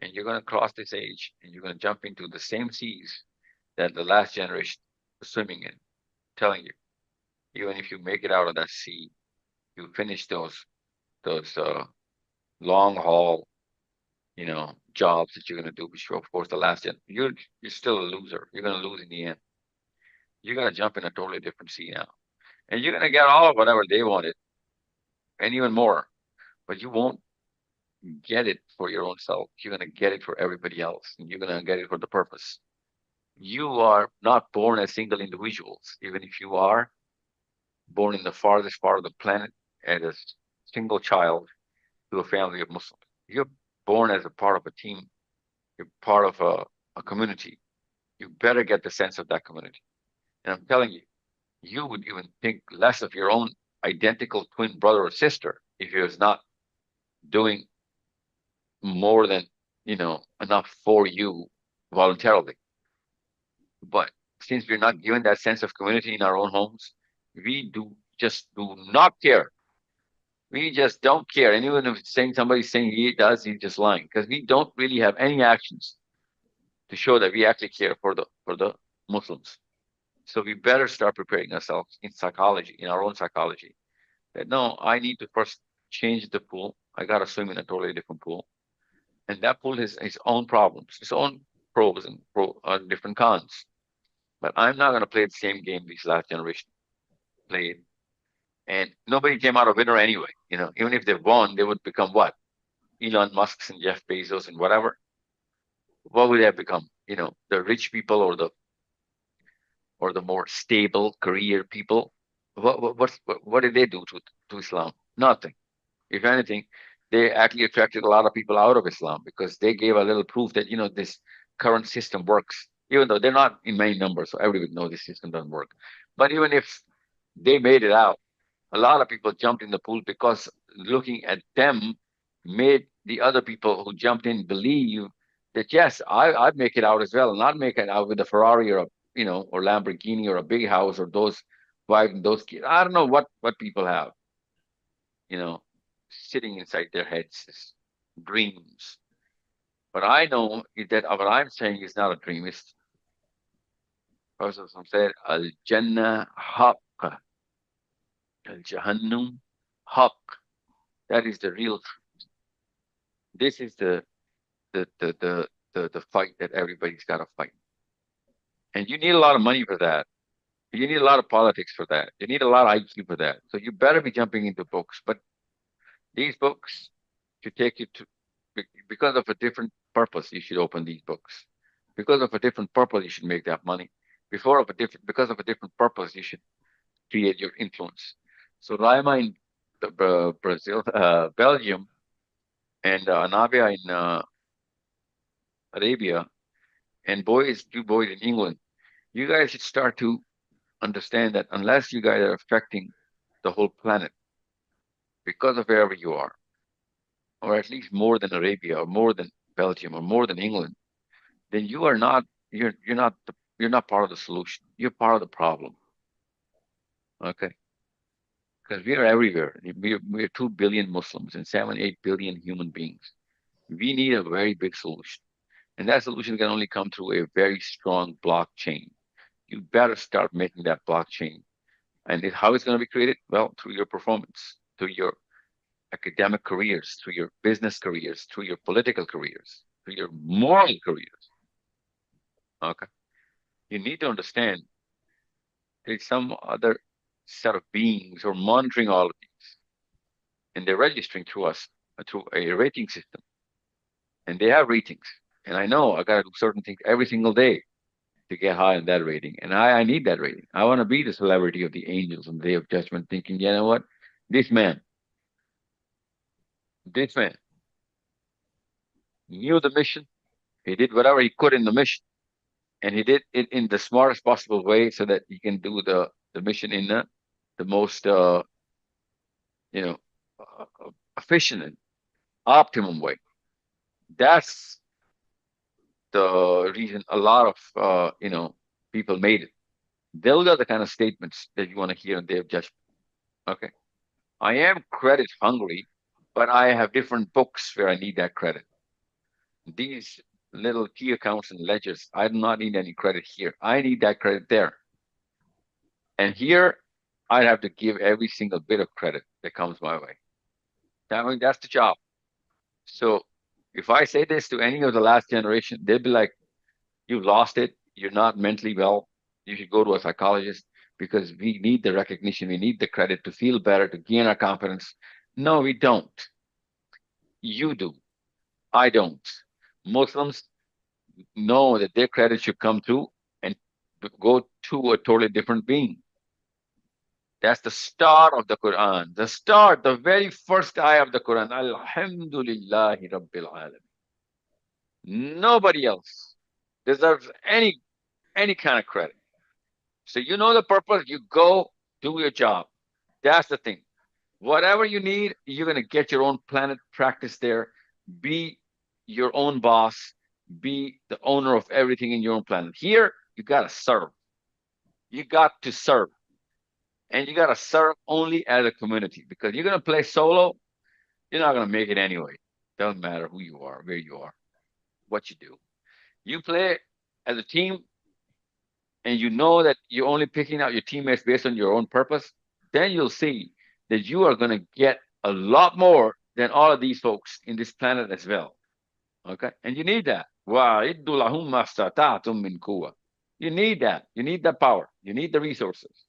And you're gonna cross this age and you're gonna jump into the same seas that the last generation was swimming in. Telling you, even if you make it out of that sea, you finish those long haul, jobs that you're gonna do, which of course the last gen you're still a loser. You're gonna lose in the end. You're gonna jump in a totally different sea now. And you're gonna get all of whatever they wanted and even more. But you won't get it for your own self. You're going to get it for everybody else, and you're going to get it for the purpose. You are not born as single individuals, even if you are born in the farthest part of the planet as a single child to a family of Muslims. You're born as a part of a team. You're part of a community. You better get the sense of that community. And I'm telling you, you would even think less of your own identical twin brother or sister if he was not doing more than enough for you voluntarily. But since we're not given that sense of community in our own homes, we do not care. We just don't care. And even if it's saying somebody's saying he does, he's just lying because we don't really have any actions to show that we actually care for the Muslims. So we better start preparing ourselves in psychology, in our own psychology. That no, I need to first change the pool. I gotta swim in a totally different pool, and that pool has its own problems, its own pros and different cons. But I'm not gonna play the same game these last generation played, and nobody came out a winner anyway. Even if they won, they would become what? Elon Musk's and Jeff Bezos and whatever. What would they have become? The rich people or the more stable career people. What did they do to Islam? Nothing. If anything, they actually attracted a lot of people out of Islam because they gave a little proof that this current system works, even though they're not in many numbers, so everybody knows this system doesn't work. But even if they made it out, a lot of people jumped in the pool because looking at them made the other people who jumped in believe that yes, I'd make it out as well, and I'd make it out with a Ferrari or or Lamborghini or a big house or those wives and those kids. I don't know what people have, you know, sitting inside their heads as dreams. But I know that what I'm saying is not a dream. It's Prophet said, Al Jannah Haqq, Al Jahannam Haqq. That is the real truth. This is the fight that everybody's got to fight. And you need a lot of money for that. You need a lot of politics for that. You need a lot of IQ for that. So you better be jumping into books. But these books should take you to, because of a different purpose, you should open these books. Because of a different purpose, you should make that money. Because of a different purpose, you should create your influence. So Raima in Brazil, Belgium, and Anavia in Arabia, and two boys in England, you guys should start to understand that unless you guys are affecting the whole planet because of wherever you are, or at least more than Arabia, or more than Belgium, or more than England, then you are not you're not part of the solution. You're part of the problem. Okay, because we are everywhere. We're 2 billion Muslims and 7-8 billion human beings. We need a very big solution, and that solution can only come through a very strong blockchain. You better start making that blockchain. And how it's going to be created? Well, through your performance, through your academic careers, through your business careers, through your political careers, through your moral careers. Okay. You need to understand there's some other set of beings who are monitoring all of these. And they're registering through us, through a rating system. And they have ratings. And I know I got to do certain things every single day to get high on that rating. And I need that rating. I want to be the celebrity of the angels on the day of judgment, thinking, you know what? This man knew the mission. He did whatever he could in the mission. And he did it in the smartest possible way so that he can do the mission in the most, you know, efficient and optimum way. That's the reason a lot of, people made it. Those are the kind of statements that you want to hear on Day of Judgment. Okay. I am credit hungry, but I have different books where I need that credit. These little key accounts and ledgers, I do not need any credit here. I need that credit there. And here, I'd have to give every single bit of credit that comes my way. That's the job. So if I say this to any of the last generation, they'll be like, you lost it. You're not mentally well. You should go to a psychologist because we need the recognition. We need the credit to feel better, to gain our confidence. No, we don't. You do. I don't. Muslims know that their credit should come through and go to a totally different being. That's the start of the Quran. The start, the very first ayah of the Quran. Alhamdulillahi Rabbil Alamin. Nobody else deserves any kind of credit. So you know the purpose, you go do your job. That's the thing. Whatever you need, you're gonna get your own planet, practice there, be your own boss, be the owner of everything in your own planet. Here, you gotta serve. You got to serve. And you gotta serve only as a community because you're gonna play solo, you're not gonna make it anyway. Doesn't matter who you are, where you are, what you do. You play as a team and you know that you're only picking out your teammates based on your own purpose, then you'll see that you are going to get a lot more than all of these folks in this planet as well. Okay? And you need that. وَأَعِدُّ لَهُم مَّا اسْتَطَعْتُم مِّن قُوَّةٍ. You need that. You need that power. You need the resources.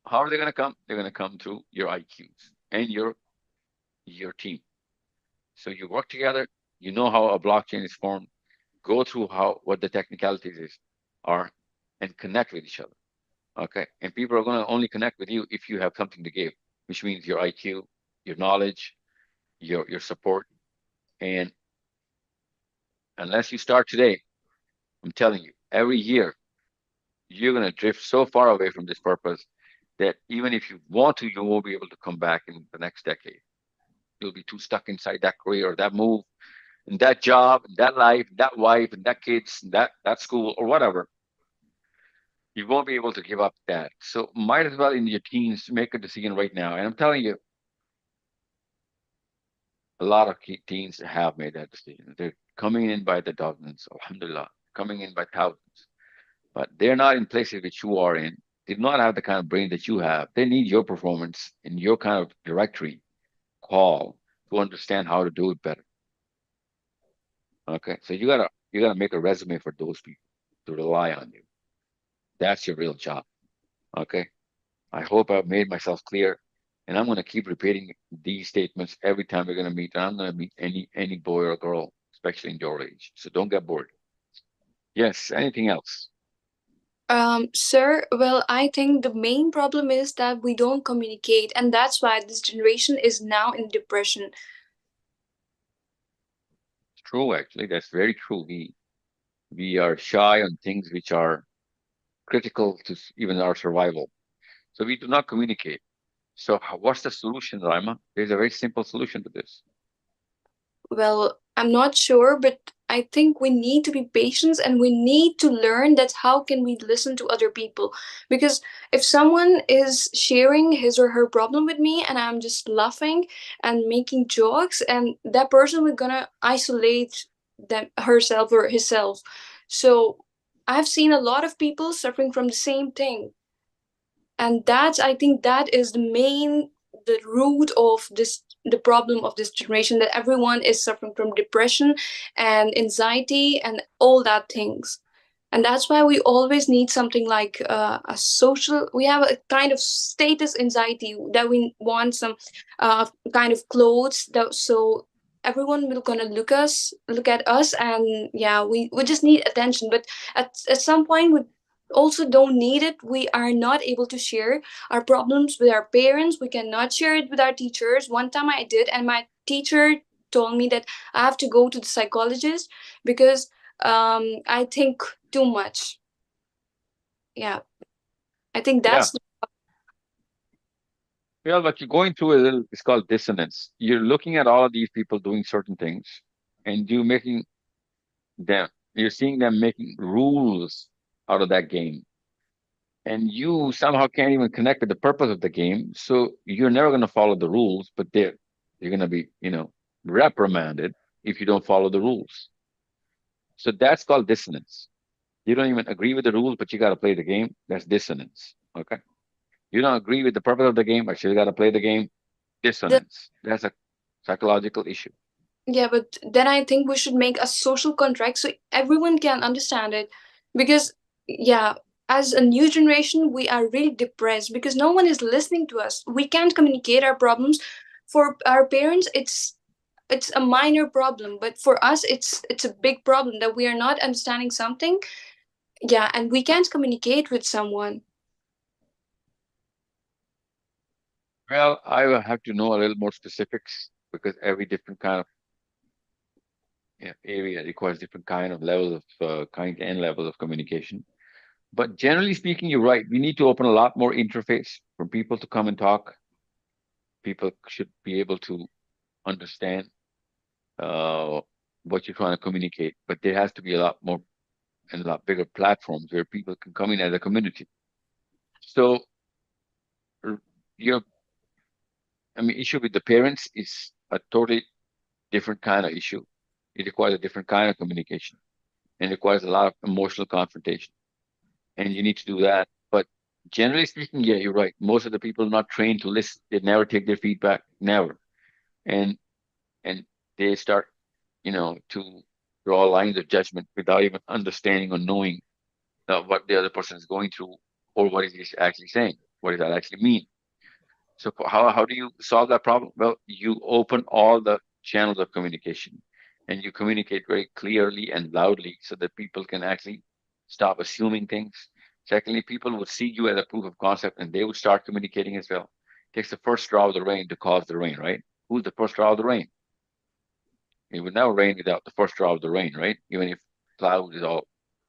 How are they going to come? They're going to come through your IQs and your team. So you work together. You know how a blockchain is formed. Go through what the technicalities are and connect with each other. Okay. And people are going to only connect with you if you have something to give, which means your IQ, your knowledge, your support. And unless you start today, I'm telling you, every year you're going to drift so far away from this purpose that even if you want to, you won't be able to come back in the next decade. You'll be too stuck inside that career or that move and that job and that life, and that wife and that kids, and that school or whatever. You won't be able to give up that. So might as well in your teens make a decision right now. And I'm telling you, a lot of teens have made that decision. They're coming in by the dozens, alhamdulillah, coming in by thousands. But they're not in places which you are in. They do not have the kind of brain that you have. They need your performance and your kind of directory call to understand how to do it better. Okay. So you gotta make a resume for those people to rely on you. That's your real job. Okay. I hope I've made myself clear. And I'm going to keep repeating these statements every time we're going to meet. And I'm going to meet any boy or girl, especially in your age. So don't get bored. Yes. Anything else? Sir, well, I think the main problem is that we don't communicate, and that's why this generation is now in depression. True, actually. That's very true. We are shy on things which are critical to even our survival. So we do not communicate. So what's the solution, Raima? There's a very simple solution to this. Well, I'm not sure, but I think we need to be patient and we need to learn that how can we listen to other people. Because if someone is sharing his or her problem with me and I'm just laughing and making jokes, and that person is gonna isolate them herself or himself. So I've seen a lot of people suffering from the same thing. And that's, I think that is the root of this, the problem of this generation, that everyone is suffering from depression and anxiety and all that things. And that's why we always need something like a social, we have a kind of status anxiety, that we want some kind of clothes that, so everyone will gonna look at us, and yeah, we just need attention. But at some point we also don't need it. We are not able to share our problems with our parents. We cannot share it with our teachers. One time I did, and my teacher told me that I have to go to the psychologist because I think too much. Yeah, I think Yeah. that's Well, what you're going through it's called dissonance. You're looking at all of these people doing certain things and you're seeing them making rules out of that game. And you somehow can't even connect with the purpose of the game. So you're never going to follow the rules, but you're going to be, reprimanded if you don't follow the rules. So that's called dissonance. You don't even agree with the rules, but you got to play the game. That's dissonance. Okay. You don't agree with the purpose of the game, but you got to play the game. Dissonance. That's a psychological issue. Yeah, but then I think we should make a social contract so everyone can understand it. Because, yeah, as a new generation, we are really depressed because no one is listening to us. We can't communicate our problems. For our parents, it's it's a minor problem, but for us it's a big problem that we are not understanding something. Yeah, and we can't communicate with someone. Well, I will have to know a little more specifics because every different kind of area requires different kind of levels of kind and levels of communication. But generally speaking, you're right. We need to open a lot more interface for people to come and talk. People should be able to understand uh, what you're trying to communicate. But there has to be a lot more and a lot bigger platforms where people can come in as a community. So, r- your, I mean, issue with the parents is a totally different kind of issue. It requires a different kind of communication and requires a lot of emotional confrontation. And you need to do that. But generally speaking, yeah, you're right. Most of the people are not trained to listen. They never take their feedback, never. And and they start, to draw lines of judgment without even understanding or knowing what the other person is going through or what is he actually saying. What does that actually mean? So how do you solve that problem? Well, you open all the channels of communication and you communicate very clearly and loudly so that people can actually stop assuming things. Secondly, people will see you as a proof of concept and they will start communicating as well. It takes the first straw of the rain to cause the rain, right? Who's the first straw of the rain? It would never rain without the first straw of the rain, right? Even if cloud is all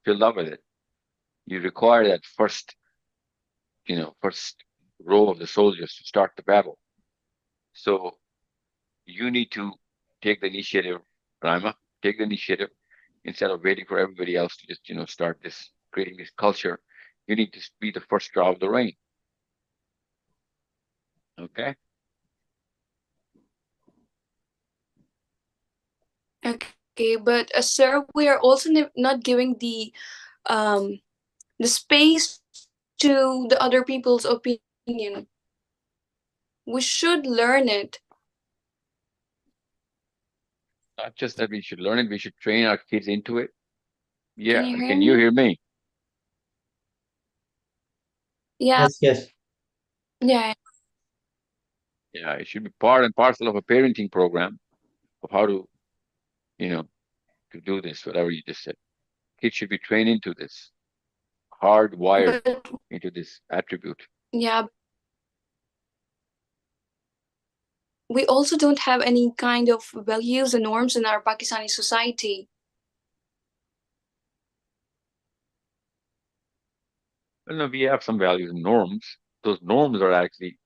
filled up with it. You require that first row of the soldiers to start the battle. So you need to take the initiative, Rama, take the initiative instead of waiting for everybody else to just, start creating this culture. You need to be the first draw of the rain. Okay. Okay, but sir, we are also not giving the space to the other people's opinion. We should learn it. Not just that we should learn it, we should train our kids into it. Can Yeah. you hear Can you me? hear me? Yeah, Yes, yes. yeah. Yeah. It should be part and parcel of a parenting program of how you know, to do this, whatever you just said. Kids should be trained into this, hardwired But into this attribute. yeah, we also don't have any kind of values and norms in our Pakistani society. Well, no, we have some values and norms. Those norms are actually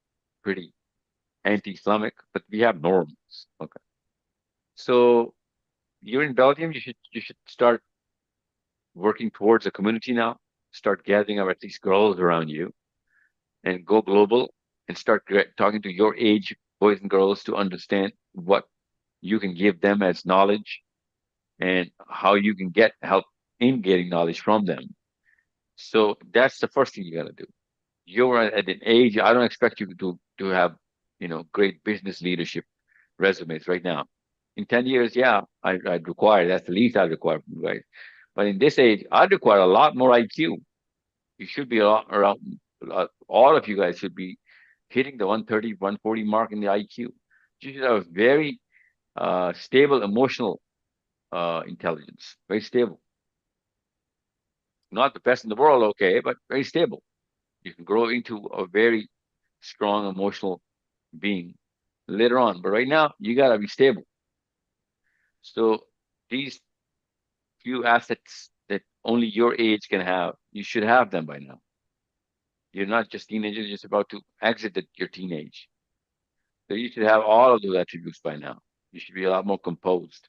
pretty anti-Islamic, but we have norms. Okay. So you're in Belgium, you should start working towards a community now. Start gathering up at least girls around you and go global and start talking to your age boys and girls to understand what you can give them as knowledge and how you can get help in getting knowledge from them. So that's the first thing you got to do. You're at an age, I don't expect you to have, great business leadership resumes right now. In 10 years, yeah, I'd require, that's the least I'd require from you guys. But in this age, I'd require a lot more IQ. You should be around, all of you guys should be hitting the 130, 140 mark in the IQ. You should have a very stable emotional intelligence, very stable. Not the best in the world, okay, but very stable. You can grow into a very strong emotional being later on. But right now, you got to be stable. So these few assets that only your age can have, you should have them by now. You're not just teenagers, you're just about to exit your teenage. So you should have all of those attributes by now. You should be a lot more composed.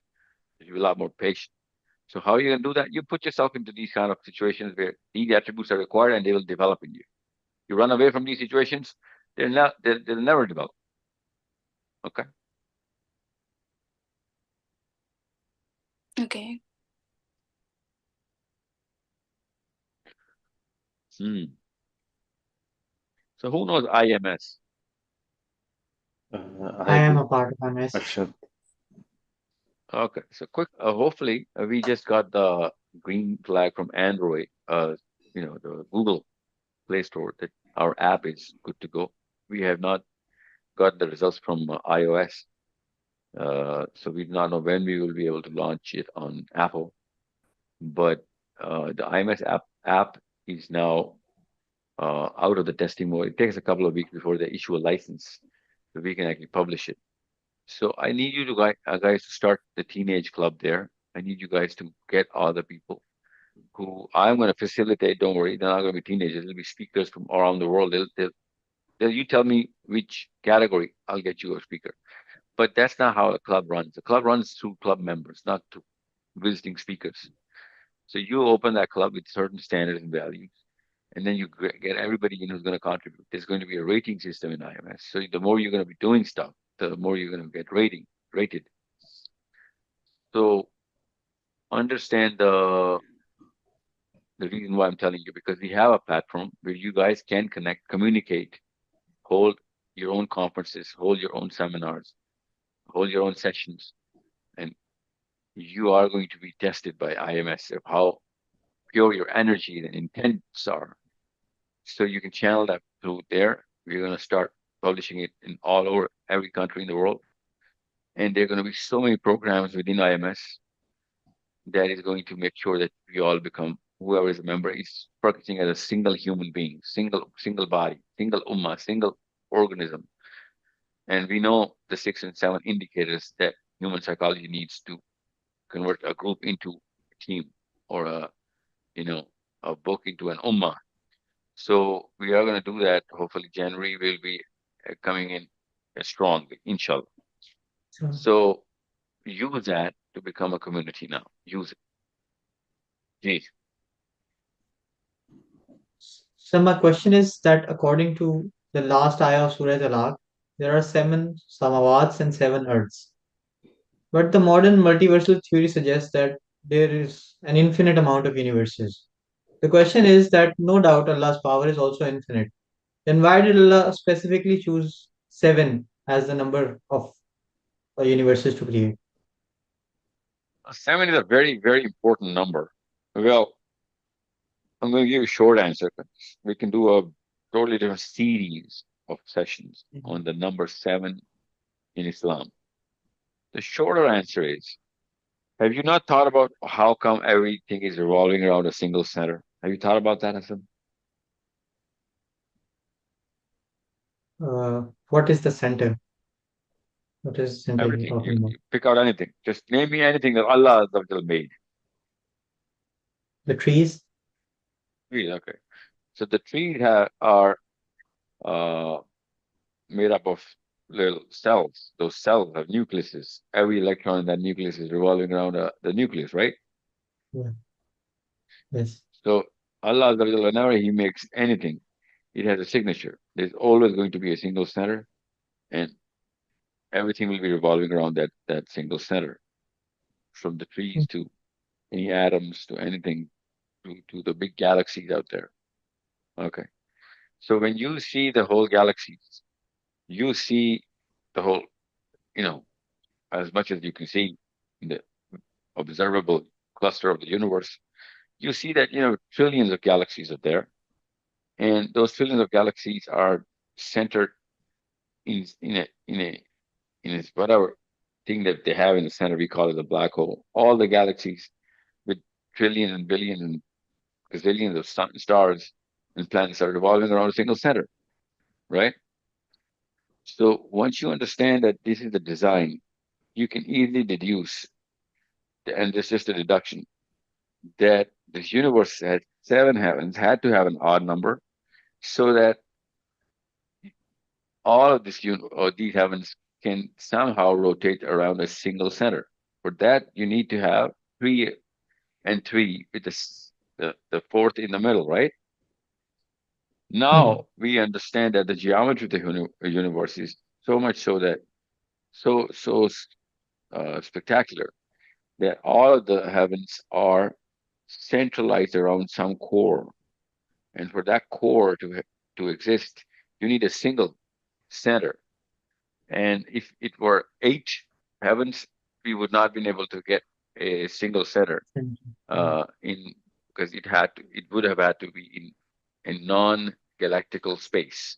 You should be a lot more patient. So how are you going to do that? You put yourself into these kind of situations where these attributes are required and they will develop in you. You run away from these situations, they'll never develop. Okay. Okay. Hmm. So who knows IMS? I I am do. a part of MS. Arshad. Okay. So quick. Hopefully, we just got the green flag from Android. The Google Play Store that our app is good to go. We have not got the results from iOS. So we do not know when we will be able to launch it on Apple, but the IMS app is now out of the testing mode. It takes a couple of weeks before they issue a license, so we can actually publish it. So I need you to guys to start the teenage club there. I need you guys to get all the people who I'm going to facilitate. Don't worry, they're not going to be teenagers. They'll be speakers from around the world. You tell me which category, I'll get you a speaker. But that's not how a club runs. The club runs through club members, not through visiting speakers. So you open that club with certain standards and values, and then you get everybody in who's going to contribute. There's going to be a rating system in IMS. So the more you're going to be doing stuff, the more you're going to get rated. So understand the reason why I'm telling you, because we have a platform where you guys can connect, communicate, hold your own conferences, hold your own seminars, hold your own sessions, and you are going to be tested by IMS of how pure your energy and intents are. So you can channel that through there. We're going to start publishing it in all over every country in the world. And there are going to be so many programs within IMS that is going to make sure that we all become, whoever is a member is focusing as a single human being, single body, single ummah, single organism. And we know the 6 and 7 indicators that human psychology needs to convert a group into a team, or a book into an ummah. So we are going to do that. Hopefully January will be coming in strongly, inshallah. So, So use that to become a community now. Use it. Please. so my question is that according to the last ayah of Surah Talaq, there are seven samawats and seven earths. But the modern multiversal theory suggests that there is an infinite amount of universes. The question is that no doubt Allah's power is also infinite. Then why did Allah specifically choose seven as the number of universes to create? 7 is a very, very important number. Well, I'm going to give you a short answer. We can do a totally different series of sessions on the number 7 in Islam. The shorter answer is, have you not thought about how come everything is revolving around a single center? Have you thought about that, Hassan? What is the center? What is the center you're Everything. talking about? You pick out anything. Just name me anything that Allah made. The trees? Trees, okay. So the trees are uh, made up of little cells. Those cells have nucleuses. Every electron in that nucleus is revolving around the nucleus, right? Yeah. Yes. So Allah, whenever He makes anything, it has a signature. There's always going to be a single center, and everything will be revolving around that single center, from the trees to any atoms to anything to the big galaxies out there. Okay. So when you see the whole galaxies, you see the whole, as much as you can see in the observable cluster of the universe, you see that, trillions of galaxies are there. And those trillions of galaxies are centered in a whatever thing that they have in the center. We call it a black hole. All the galaxies with trillions and billions and gazillions of stars and planets are revolving around a single center, right? So once you understand that this is the design, you can easily deduce, and this is just a deduction, that this universe had 7 heavens, had to have an odd number, so that all of these heavens can somehow rotate around a single center. For that, you need to have 3 and 3 with the fourth in the middle, right? Now we understand that the geometry of the universe is so much so that so spectacular that all of the heavens are centralized around some core, and for that core to exist, you need a single center. And if it were 8 heavens, we would not been able to get a single center in because it would have had to be in a non-galactical space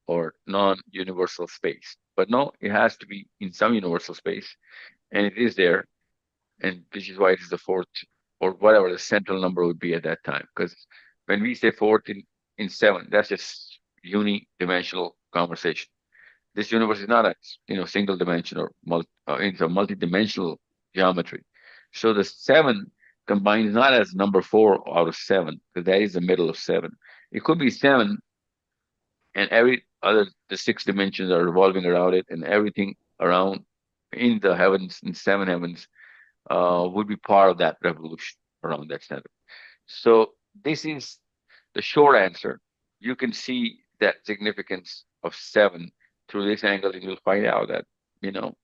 or non-universal space. But no, it has to be in some universal space, and it is there, and which is why it is the fourth or whatever the central number would be at that time. Because when we say fourth in seven, that's just unidimensional conversation. This universe is not a single dimension or it's a multi-dimensional geometry. So the seven combines not as number four out of seven, because that is the middle of seven. It could be seven, and every other the six dimensions are revolving around it, and everything around in the heavens, in seven heavens, would be part of that revolution around that center. So this is the short answer. You can see that significance of seven through this angle, and you'll find out that you know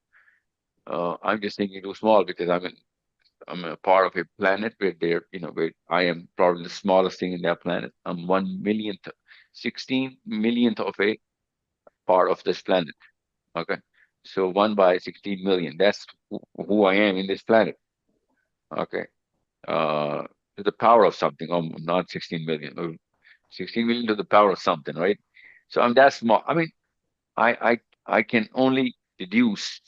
I'm just thinking too small because I'm a part of a planet where where I am probably the smallest thing in that planet. I'm 1 millionth, 16 millionth of a part of this planet. Okay, so 1 by 16 million. That's who I am in this planet. Okay, to the power of something. Not 16 million. 16 million to the power of something, right? So I'm that small. I mean, I can only deduce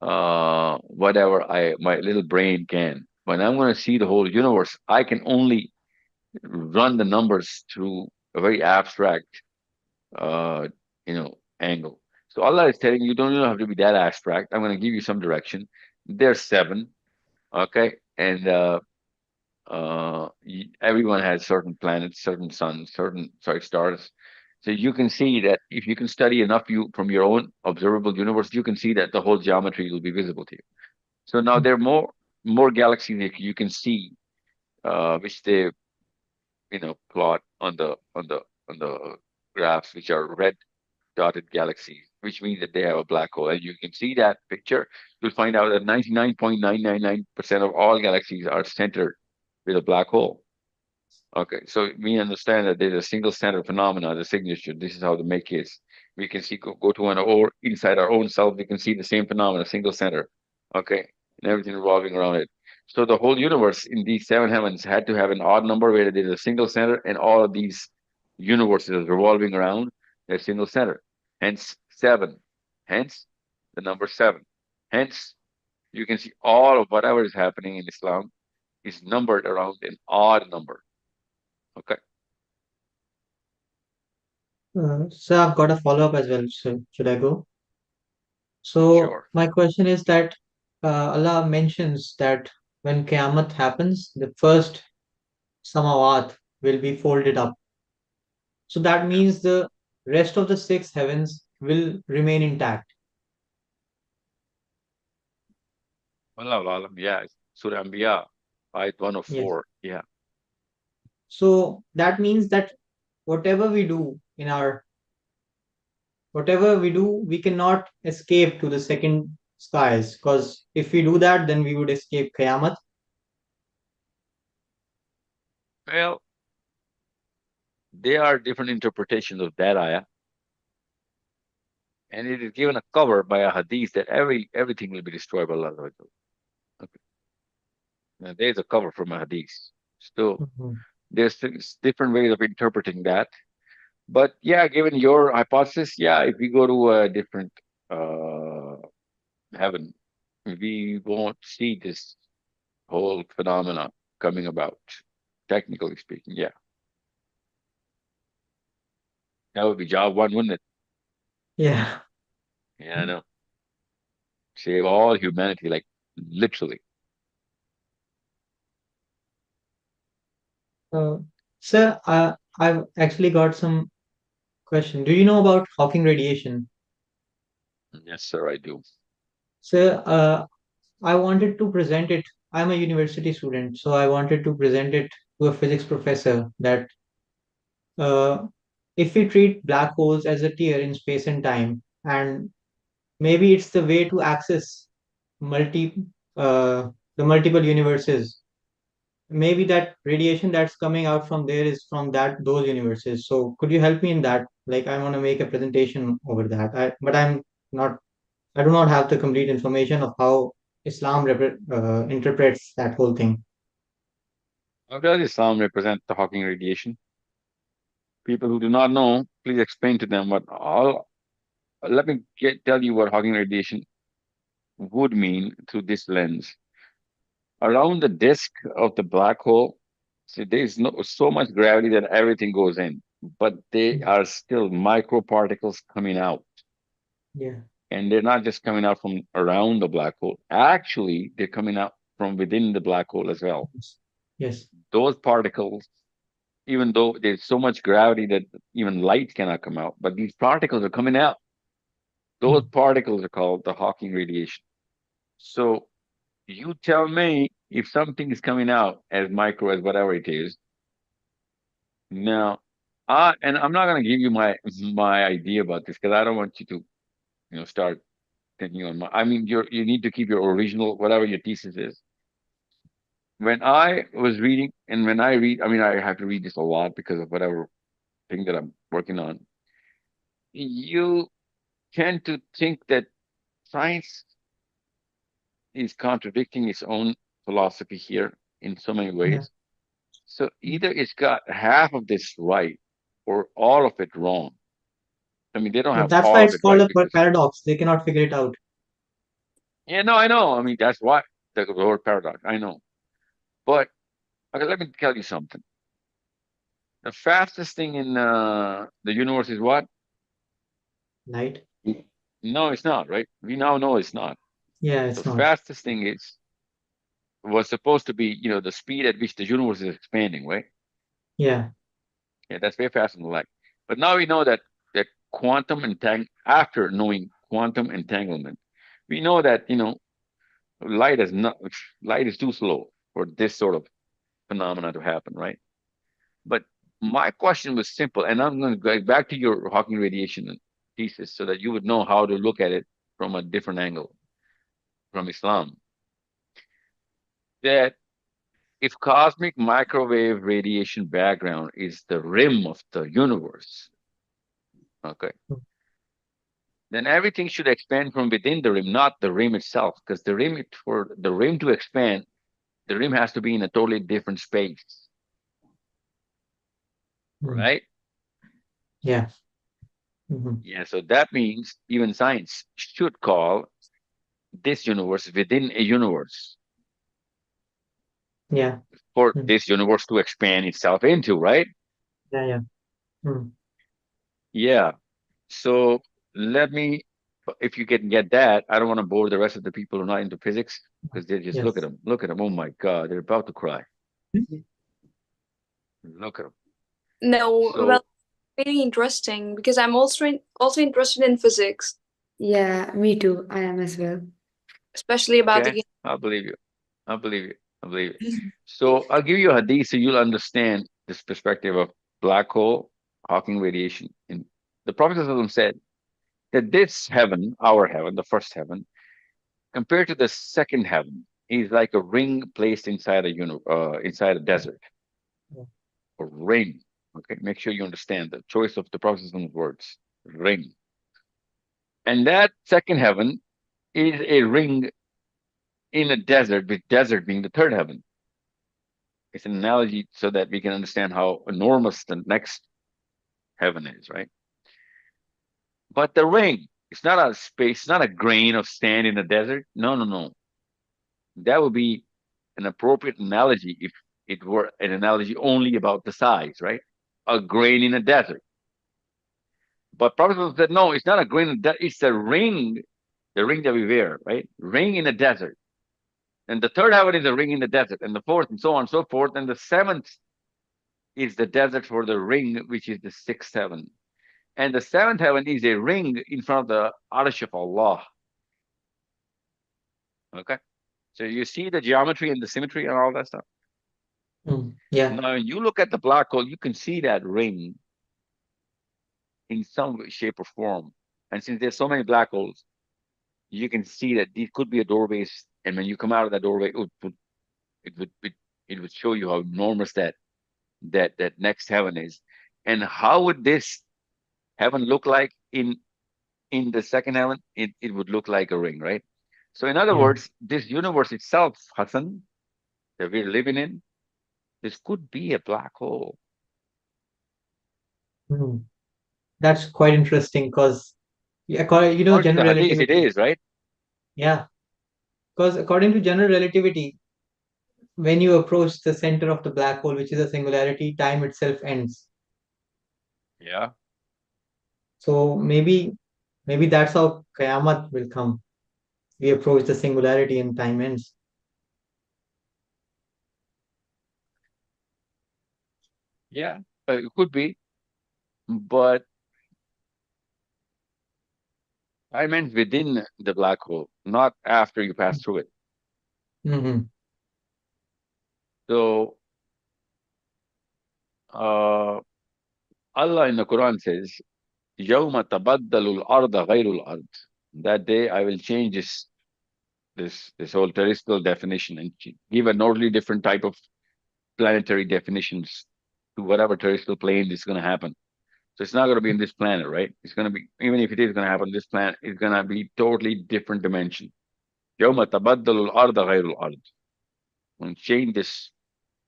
whatever my little brain can. When I'm going to see the whole universe, I can only run the numbers through a very abstract, uh, angle. So Allah is telling you, don't even have to be that abstract. I'm going to give you some direction. There's seven, okay, and everyone has certain planets, certain suns, stars. So you can see that if you can study enough from your own observable universe, you can see that the whole geometry will be visible to you. So now there are more galaxies that you can see, which they plot on the graphs, which are red dotted galaxies, which means that they have a black hole. And you can see that picture. You'll find out that 99.999% of all galaxies are centered with a black hole. Okay, so we understand that there's a single center phenomena, the signature. This is how the make is. We can see go to or inside our own self, we can see the same phenomena, single center. Okay, and everything revolving around it. So the whole universe in these seven heavens had to have an odd number where there's a single center, and all of these universes revolving around a single center. Hence seven. Hence the number seven. Hence you can see all of whatever is happening in Islam is numbered around an odd number. Okay. So I've got a follow-up as well. So should I go? So Sure. my question is that Allah mentions that when Qiyamah happens, the first samawat will be folded up. So that Yeah. means the rest of the six heavens will remain intact. Wallahu alam. Yeah. Surah Anbiya, ayat Yes. 104. Yeah. So that means that whatever we do in our whatever we do, we cannot escape to the second skies. Because if we do that, then we would escape Qiyamah. Well, there are different interpretations of that ayah, and it is given a cover by a hadith that everything will be destroyed by Allah. Okay. Now, there's a cover from a hadith. So Mhm. there's different ways of interpreting that. But yeah, given your hypothesis, yeah, if we go to a different uh, heaven, we won't see this whole phenomena coming about. Technically speaking, yeah, that would be job one, wouldn't it? Yeah. Yeah, I know. Save all humanity, like literally. Uh, Sir, I've actually got some question. Do you know about Hawking radiation? Yes, sir, I do. Sir, I wanted to present it. I'm a university student, so I wanted to present it to a physics professor that uh, if we treat black holes as a tier in space and time, and maybe it's the way to access multi the multiple universes. Maybe that radiation that's coming out from there is from those universes. So could you help me in that? Like I want to make a presentation over that. But not. I do not have the complete information of how Islam interprets that whole thing. How does Islam represent the Hawking radiation? People who do not know, please explain to them what all let me tell you what Hawking radiation would mean through this lens. Around the disk of the black hole, see, there's so much gravity that everything goes in, but they Mm. are still microparticles coming out. Yeah. And they're not just coming out from around the black hole. Actually, they're coming out from within the black hole as well. Yes. Yes. Those particles, even though there's so much gravity that even light cannot come out, but these particles are coming out. Those Mm. particles are called the Hawking radiation. So you tell me if something is coming out as micro as whatever it is. Now, and I'm not going to give you my idea about this because I don't want you to start thinking on my. I mean, you need to keep your original whatever your thesis is. When I was reading, and when I read, I mean, I have to read this a lot because of whatever thing that I'm working on. You tend to think that science is contradicting its own philosophy here in so many Yeah. ways. So either it's got half of this right or all of it wrong. I mean, they don't Yeah, have that's why all of it's it called right a because, paradox. They cannot figure it out. yeah, no, I know. I mean, that's why the word paradox. I know. But okay, let me tell you something. The fastest thing in the universe is what? Light. No, it's not, right? We now know it's not. Yeah, The it's not. fastest thing is was supposed to be, the speed at which the universe is expanding, right? Yeah. Yeah, that's very fast in the light. But now we know that after knowing quantum entanglement, we know that light is not light is too slow for this sort of phenomena to happen, right? But my question was simple, and I'm going to go back to your Hawking radiation thesis so that you would know how to look at it from a different angle from Islam. That if cosmic microwave radiation background is the rim of the universe, okay, Mm. then everything should expand from within the rim, not the rim itself, because for the rim to expand, the rim has to be in a totally different space, Mm. right? Yeah. Hmm. Yeah, so that means even science should call this universe within a universe Yeah. for Mm. this universe to expand itself into, right? Yeah. Yeah. Mm. Yeah. So let me, if you can get that, I don't want to bore the rest of the people who are not into physics because they just look at Yes. them, look at them. Oh my God, they're about to cry. Mm. Look at them. No, So well, very interesting because I'm also interested in physics, Yeah, me too. I am as well. especially about okay, the I believe you. I believe you. I believe it. So I'll give you a hadith so you'll understand this perspective of black hole, Hawking radiation. And the Prophet ﷺ said that this heaven, our heaven, the first heaven, compared to the second heaven, is like a ring placed inside a desert. Yeah. A ring. Okay, make sure you understand the choice of the Prophet's words. Ring. And that second heaven is a ring in a desert, with desert being the third heaven. It's an analogy so that we can understand how enormous the next heaven is, right? But the ring, it's not a space, it's not a grain of sand in the desert. No, no, no. That would be an appropriate analogy if it were an analogy only about the size, right? A grain in a desert. But Prophet said, no, it's not a grain in a desert, it's the ring that we wear, right? Ring in a desert. And the third heaven is a ring in the desert, and the fourth, and so on and so forth. And the seventh is the desert for the ring, which is the sixth heaven. And the seventh heaven is a ring in front of the Arsh of Allah. Okay. So you see the geometry and the symmetry and all that stuff. Mm. Yeah. Now, when you look at the black hole, you can see that ring in some way, shape, or form. And since there's so many black holes, you can see that these could be a doorways. And when you come out of that doorway, it would it, it would show you how enormous that next heaven is. And how would this heaven look like in the second heaven? It would look like a ring, right? So in other Yeah. words, this universe itself, Hassan, that we're living in, this could be a black hole. Mm. That's quite interesting because According to the general hadith, it relativity. is, right? Yeah, because according to general relativity, when you approach the center of the black hole, which is a singularity, time itself ends. Yeah. So maybe that's how Qiyamah will come. We approach the singularity and time ends. Yeah. It could be, but I meant within the black hole, not after you pass through it. Mm-hmm. So, uh, Allah in the Quran says, يَوْمَ تَبَدَّلُ الْأَرْضَ غَيْرُ الْأَرْضِ. That day I will change this whole terrestrial definition and give a totally different type of planetary definitions to whatever terrestrial plane is going to happen. So it's not going to be in this planet, right? It's going to be, even if it is going to happen on this planet, it's going to be totally different dimension. يَوْمَ تَبَدَّلُ الْأَرْضَ غَيْرُ الْأَرْضِ. When change this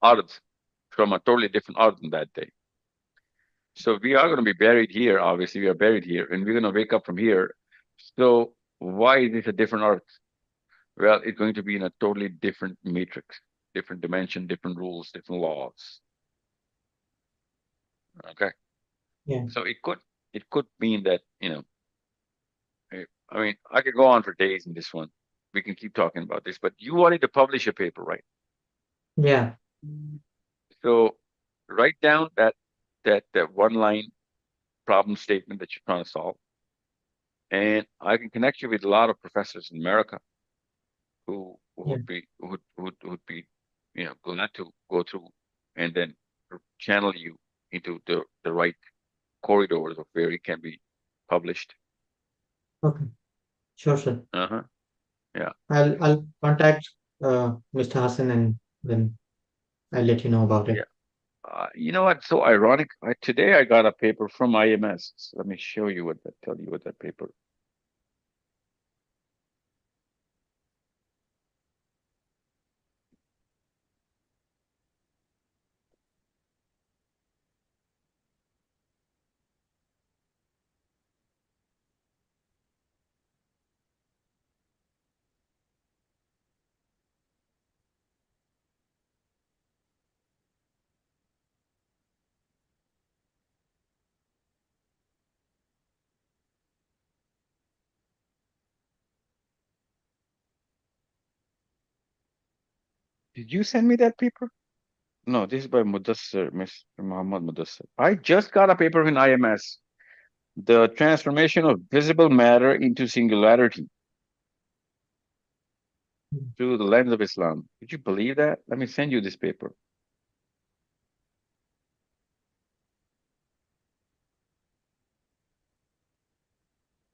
earth from a totally different earth on that day. So we are going to be buried here. Obviously, we are buried here, and we're going to wake up from here. So why is this a different earth? Well, it's going to be in a totally different matrix, different dimension, different rules, different laws. Okay. Yeah. So it could mean that, I mean, I could go on for days in this one. We can keep talking about this, but you wanted to publish a paper, right? Yeah. So write down that one line problem statement that you're trying to solve, and I can connect you with a lot of professors in America who Yeah. would be, glad to go through and then channel you into the right corridors of where it can be published. Okay. Sure, sir. Uh-huh. Yeah. I'll contact Mr. Hassan and then I'll let you know about it. Yeah. You know what's so ironic? Today I got a paper from IMS. So let me show you tell you what that paper. Did you send me that paper? No, this is by Mudassir, Mr. Muhammad Mudassir. I just got a paper in IMS. The transformation of visible matter into singularity through the lens of Islam. Could you believe that? Let me send you this paper.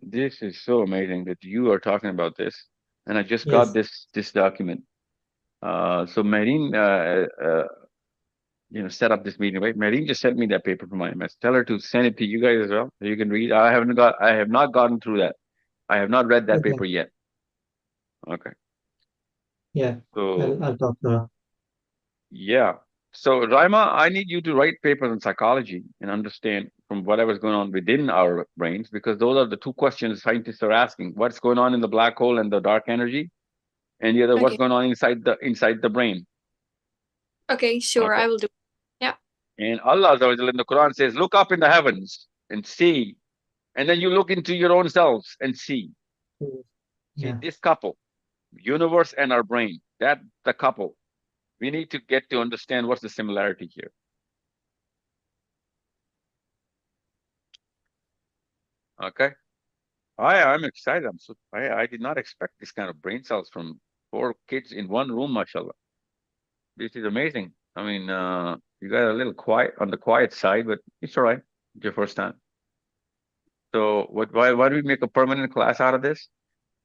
This is so amazing that you are talking about this, and I just got Yes. this document. So Marine, set up this meeting, right? Marine just sent me that paper from IMS. Tell her to send it to you guys as well, so you can read. I have not gotten through that. I have not read that Okay. paper yet. Okay. Yeah. So I'll talk to her. yeah. So Raima, I need you to write papers on psychology and understand from whatever's going on within our brains, because those are the two questions scientists are asking: what's going on in the black hole and the dark energy, and the other, what's Okay. going on inside the brain. Okay, sure, Okay. I will do. Yeah. And Allah Azza wa Jalla in the Quran says, look up in the heavens and see. And then you look into your own selves and see. See Yeah. this couple, universe and our brain, that the couple. We need to get to understand what's the similarity here. Okay. I'm excited. I did not expect this kind of brain cells from 4 kids in one room, mashallah. This is amazing. I mean, you got a little quiet on the quiet side, but it's all right. It's your first time. So why do we make a permanent class out of this?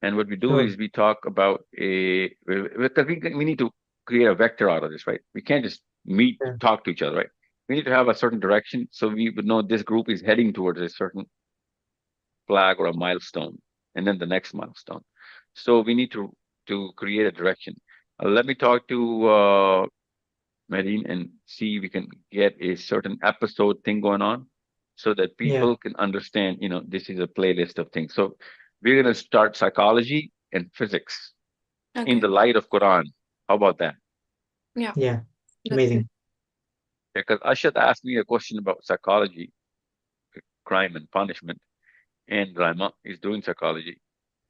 And what we do Sure. is we talk about because we need to create a vector out of this, right? We can't just meet to Yeah. talk to each other, right? We need to have a certain direction so we would know this group is heading towards a certain flag or a milestone, and then the next milestone. So we need to create a direction. Let me talk to Medine and see if we can get a certain episode thing going on. so that Yeah. people can understand, this is a playlist of things. So we're going to start psychology and physics in the Okay. light of Quran. How about that? Yeah. Yeah. That's good. Amazing. Because Ashad asked me a question about psychology, crime and punishment, and Rama is doing psychology.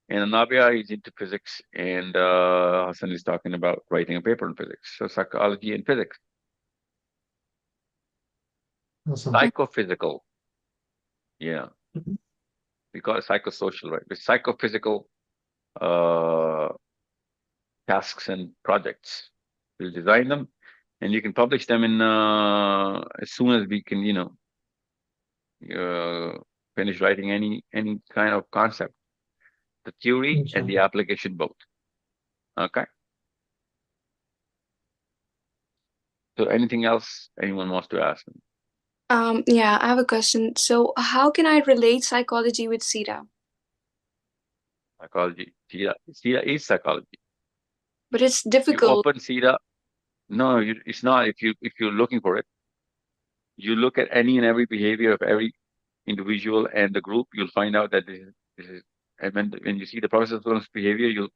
And Nabia is into physics, and Hassan is talking about writing a paper on physics. So psychology and physics. Awesome. Psychophysical, yeah. Mhm. We call it psychosocial, right? But psychophysical uh, tasks and projects. We'll design them, and you can publish them in as soon as we can, uh, finish writing any kind of concept, the theory and the Inshallah. application both. Okay. So anything else anyone wants to ask? Yeah, I have a question. So, how can I relate psychology with Sira? Psychology. Sira is psychology. But it's You difficult. open Sira. No, it's not. If you're looking for it, you look at any and every behavior of every individual and the group, you'll find out that this is and when you see the process of one's behavior, you'll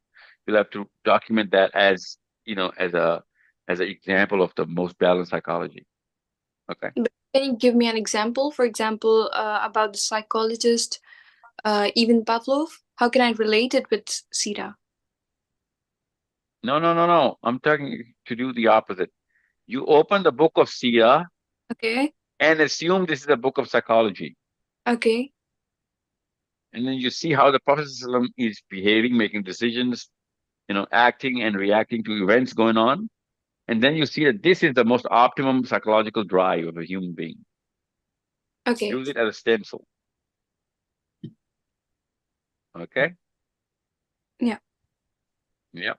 have to document that as as an example of the most balanced psychology. Okay. But can you give me an example? For example, about the psychologist, even Pavlov. How can I relate it with Sira? No, no, no, no. I'm talking to do the opposite. You open the book of Sira Okay. and assume this is a book of psychology. Okay. And then you see how the Prophet ﷺ is behaving, making decisions, acting and reacting to events going on. And then you see that this is the most optimum psychological drive of a human being. Okay. Use it as a stencil. Okay? Yeah. Yeah.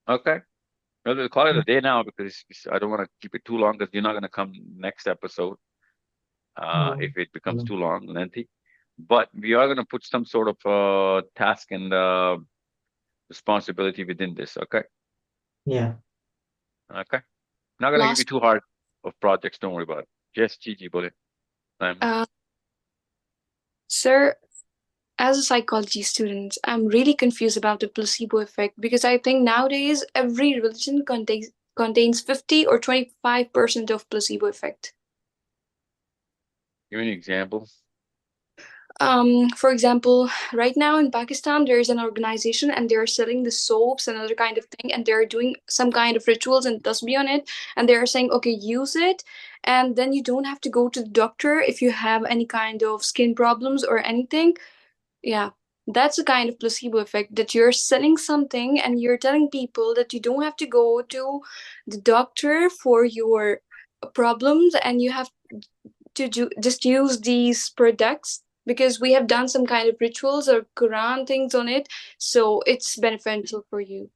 Okay. Well, we'll call it a day now because I don't want to keep it too long because you're not going to come next episode No if it becomes problem. too long, lengthy. But we are going to put some sort of task and responsibility within this. Okay. Yeah. Okay. Not going to give you Last. too hard of projects. Don't worry about it. Just Gigi, bullet. Uh, Sir, as a psychology student, I'm really confused about the placebo effect because I think nowadays every religion contains 50 or 25% of placebo effect. Give me an example. For example, right now in Pakistan, there is an organization and they're selling the soaps and other kind of thing, and they're doing some kind of rituals and tasbih on it, and they're saying, okay, use it, and then you don't have to go to the doctor if you have any kind of skin problems or anything. Yeah, that's a kind of placebo effect that you're selling something and you're telling people that you don't have to go to the doctor for your problems and you have to just use these products because we have done some kind of rituals or Quran things on it, so it's beneficial for you.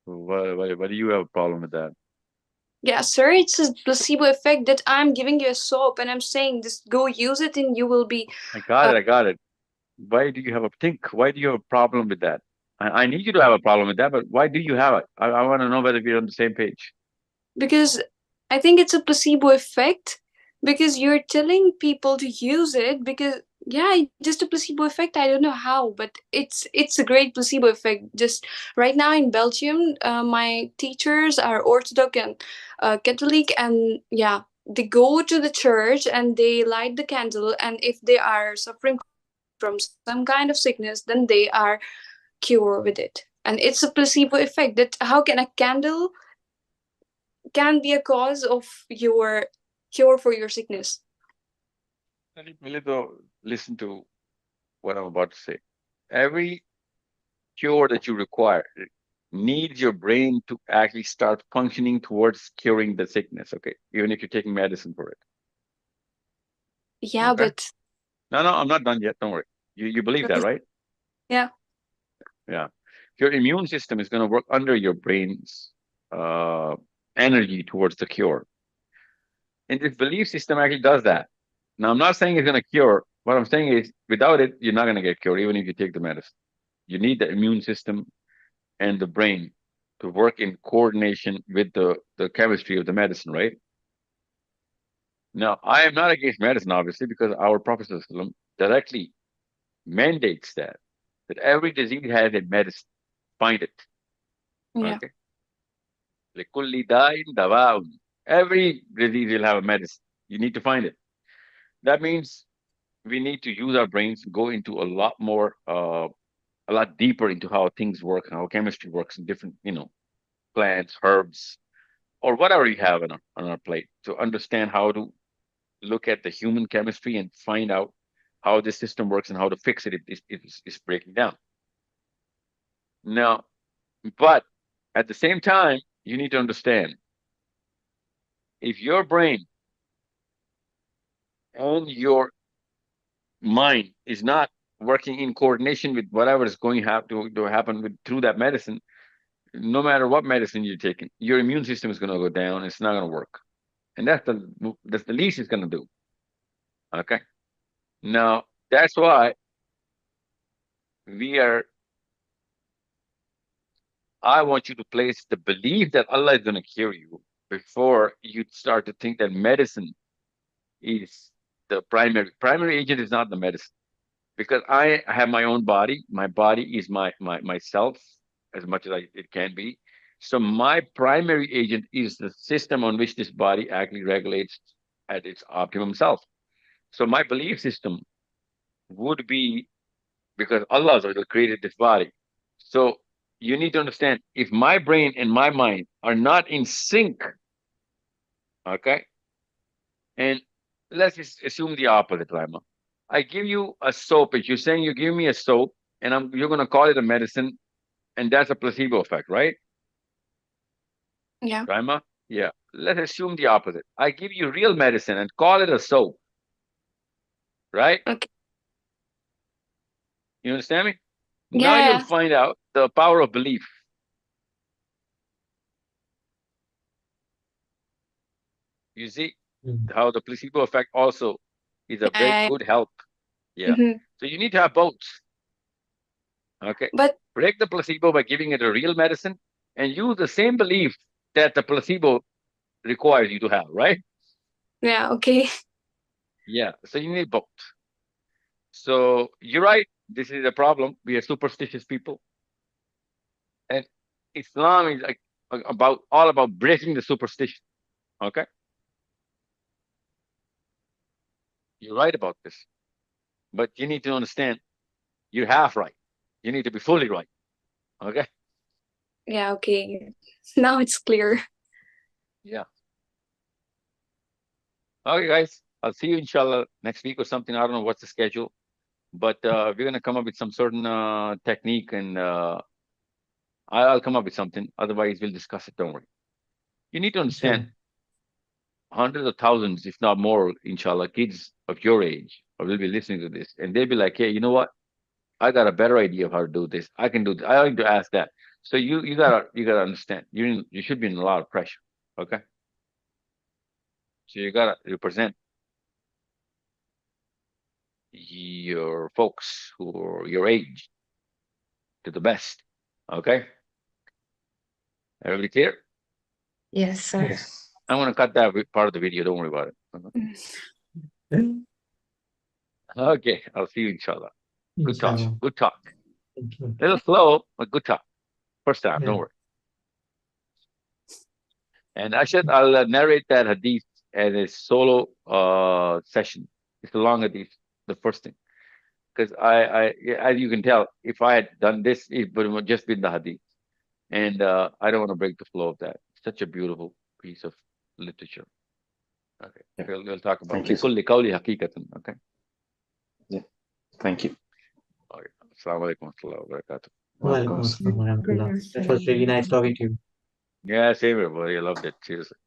Why do you have a problem with that? Yeah, sir, it's a placebo effect that I'm giving you a soap and I'm saying just go use it and you will be. I got Uh, it. I got it. Why do you have a think? Why do you have a problem with that? I need you to have a problem with that, but why do you have it? I want to know whether we're on the same page. because I think it's a placebo effect because you're telling people to use it because yeah, it's just a placebo effect. I don't know how, but it's a great placebo effect. Just right now in Belgium, my teachers are Orthodox and Catholic, and yeah, they go to the church and they light the candle, and if they are suffering from some kind of sickness, then they are cured with it. And it's a placebo effect. That how can a candle can be a cause of your cure for your sickness. Listen to what I'm about to say. Every cure that you require needs your brain to actually start functioning towards curing the sickness. Okay, even if you're taking medicine for it. Yeah, Okay. but No, no, I'm not done yet. Don't worry. You believe that, right? yeah, Yeah. Your immune system is going to work under your brain's uh, energy towards the cure. And this belief system actually does that. Now, I'm not saying it's going to cure. What I'm saying is, without it, you're not going to get cured, even if you take the medicine. You need the immune system and the brain to work in coordination with the chemistry of the medicine, right? Now, I am not against medicine, obviously, because our Prophet ﷺ directly mandates that every disease has a medicine. Find it. Yeah. Okay. لِكُلِّ دَاءٍ دَوَاءٌ. Every disease will have a medicine. You need to find it. That means we need to use our brains, go into a lot deeper into how things work and how chemistry works in different, plants, herbs, or whatever you have on our plate to understand how to look at the human chemistry and find out how this system works and how to fix it if it's breaking down. Now, but at the same time, you need to understand if your brain and your mind is not working in coordination with whatever is going to happen through that medicine, no matter what medicine you're taking, your immune system is going to go down. It's not going to work, and that's the least it's going to do. Okay. Now that's why we are. I want you to place the belief that Allah is going to cure you before you start to think that medicine is the primary agent is not the medicine, because I have my own body. My body is my myself as much as it can be. So my primary agent is the system on which this body actually regulates at its optimum self. So my belief system would be because Allah created this body. So you need to understand if my brain and my mind are not in sync, okay, and let's just assume the opposite, Lama. I give you a soap. If you're saying you give me a soap, and you're going to call it a medicine, and that's a placebo effect, right? Yeah. Rima? Yeah. Let's assume the opposite. I give you real medicine and call it a soap, right? Okay. You understand me? Now Yeah. you'll Yeah. find out the power of belief. You see Mm. how the placebo effect also is a very Yeah. good help. Yeah. Hmm. So you need to have both. Okay. But Break the placebo by giving it a real medicine and use the same belief that the placebo requires you to have, right? yeah. Okay. Yeah. So you need both. So you're right. This is a problem. We are superstitious people. And Islam is like all about breaking the superstition. Okay. You're right about this. But you need to understand you're half right. You need to be fully right. Okay. Yeah. Okay. Now it's clear. Yeah. Okay, guys. I'll see you inshallah next week or something. I don't know what's the schedule, but we're gonna come up with some certain technique, and I'll come up with something. Otherwise, we'll discuss it. Don't worry. You need to understand Sure. hundreds of thousands, if not more, inshallah, kids of your age will be listening to this, and they'll be like, "Hey, you know what? I got a better idea of how to do this. I can do this. I like to ask that." So you gotta understand. You should be in a lot of pressure. Okay. So you gotta represent your folks who are your age to the best. Okay. Everybody clear? Yes, sir. Yes. I'm gonna cut that part of the video. Don't worry about it. Okay. I'll see you inshallah. Good talk. Inshallah. Good talk. Thank you. Little slow, but good talk. First time. Don't Yeah. worry. And I'll narrate that hadith as a solo session. It's a long hadith, the first thing. Because as you can tell, if I had done this, it would have just been the hadith. And I don't want to break the flow of that. It's such a beautiful piece of literature. Okay. Yeah. We'll talk about Thank you, sir. لِكُلِّ قَوْلِ حَقِيقَةً. Okay. Yeah. Thank you. Okay. Assalamu alaikum wa rahmatullahi wa barakatuh. Walaikum Welcome. assalam wa rahmatullah. It was really nice talking to you. Yeah, same here, buddy. I loved it. Seriously.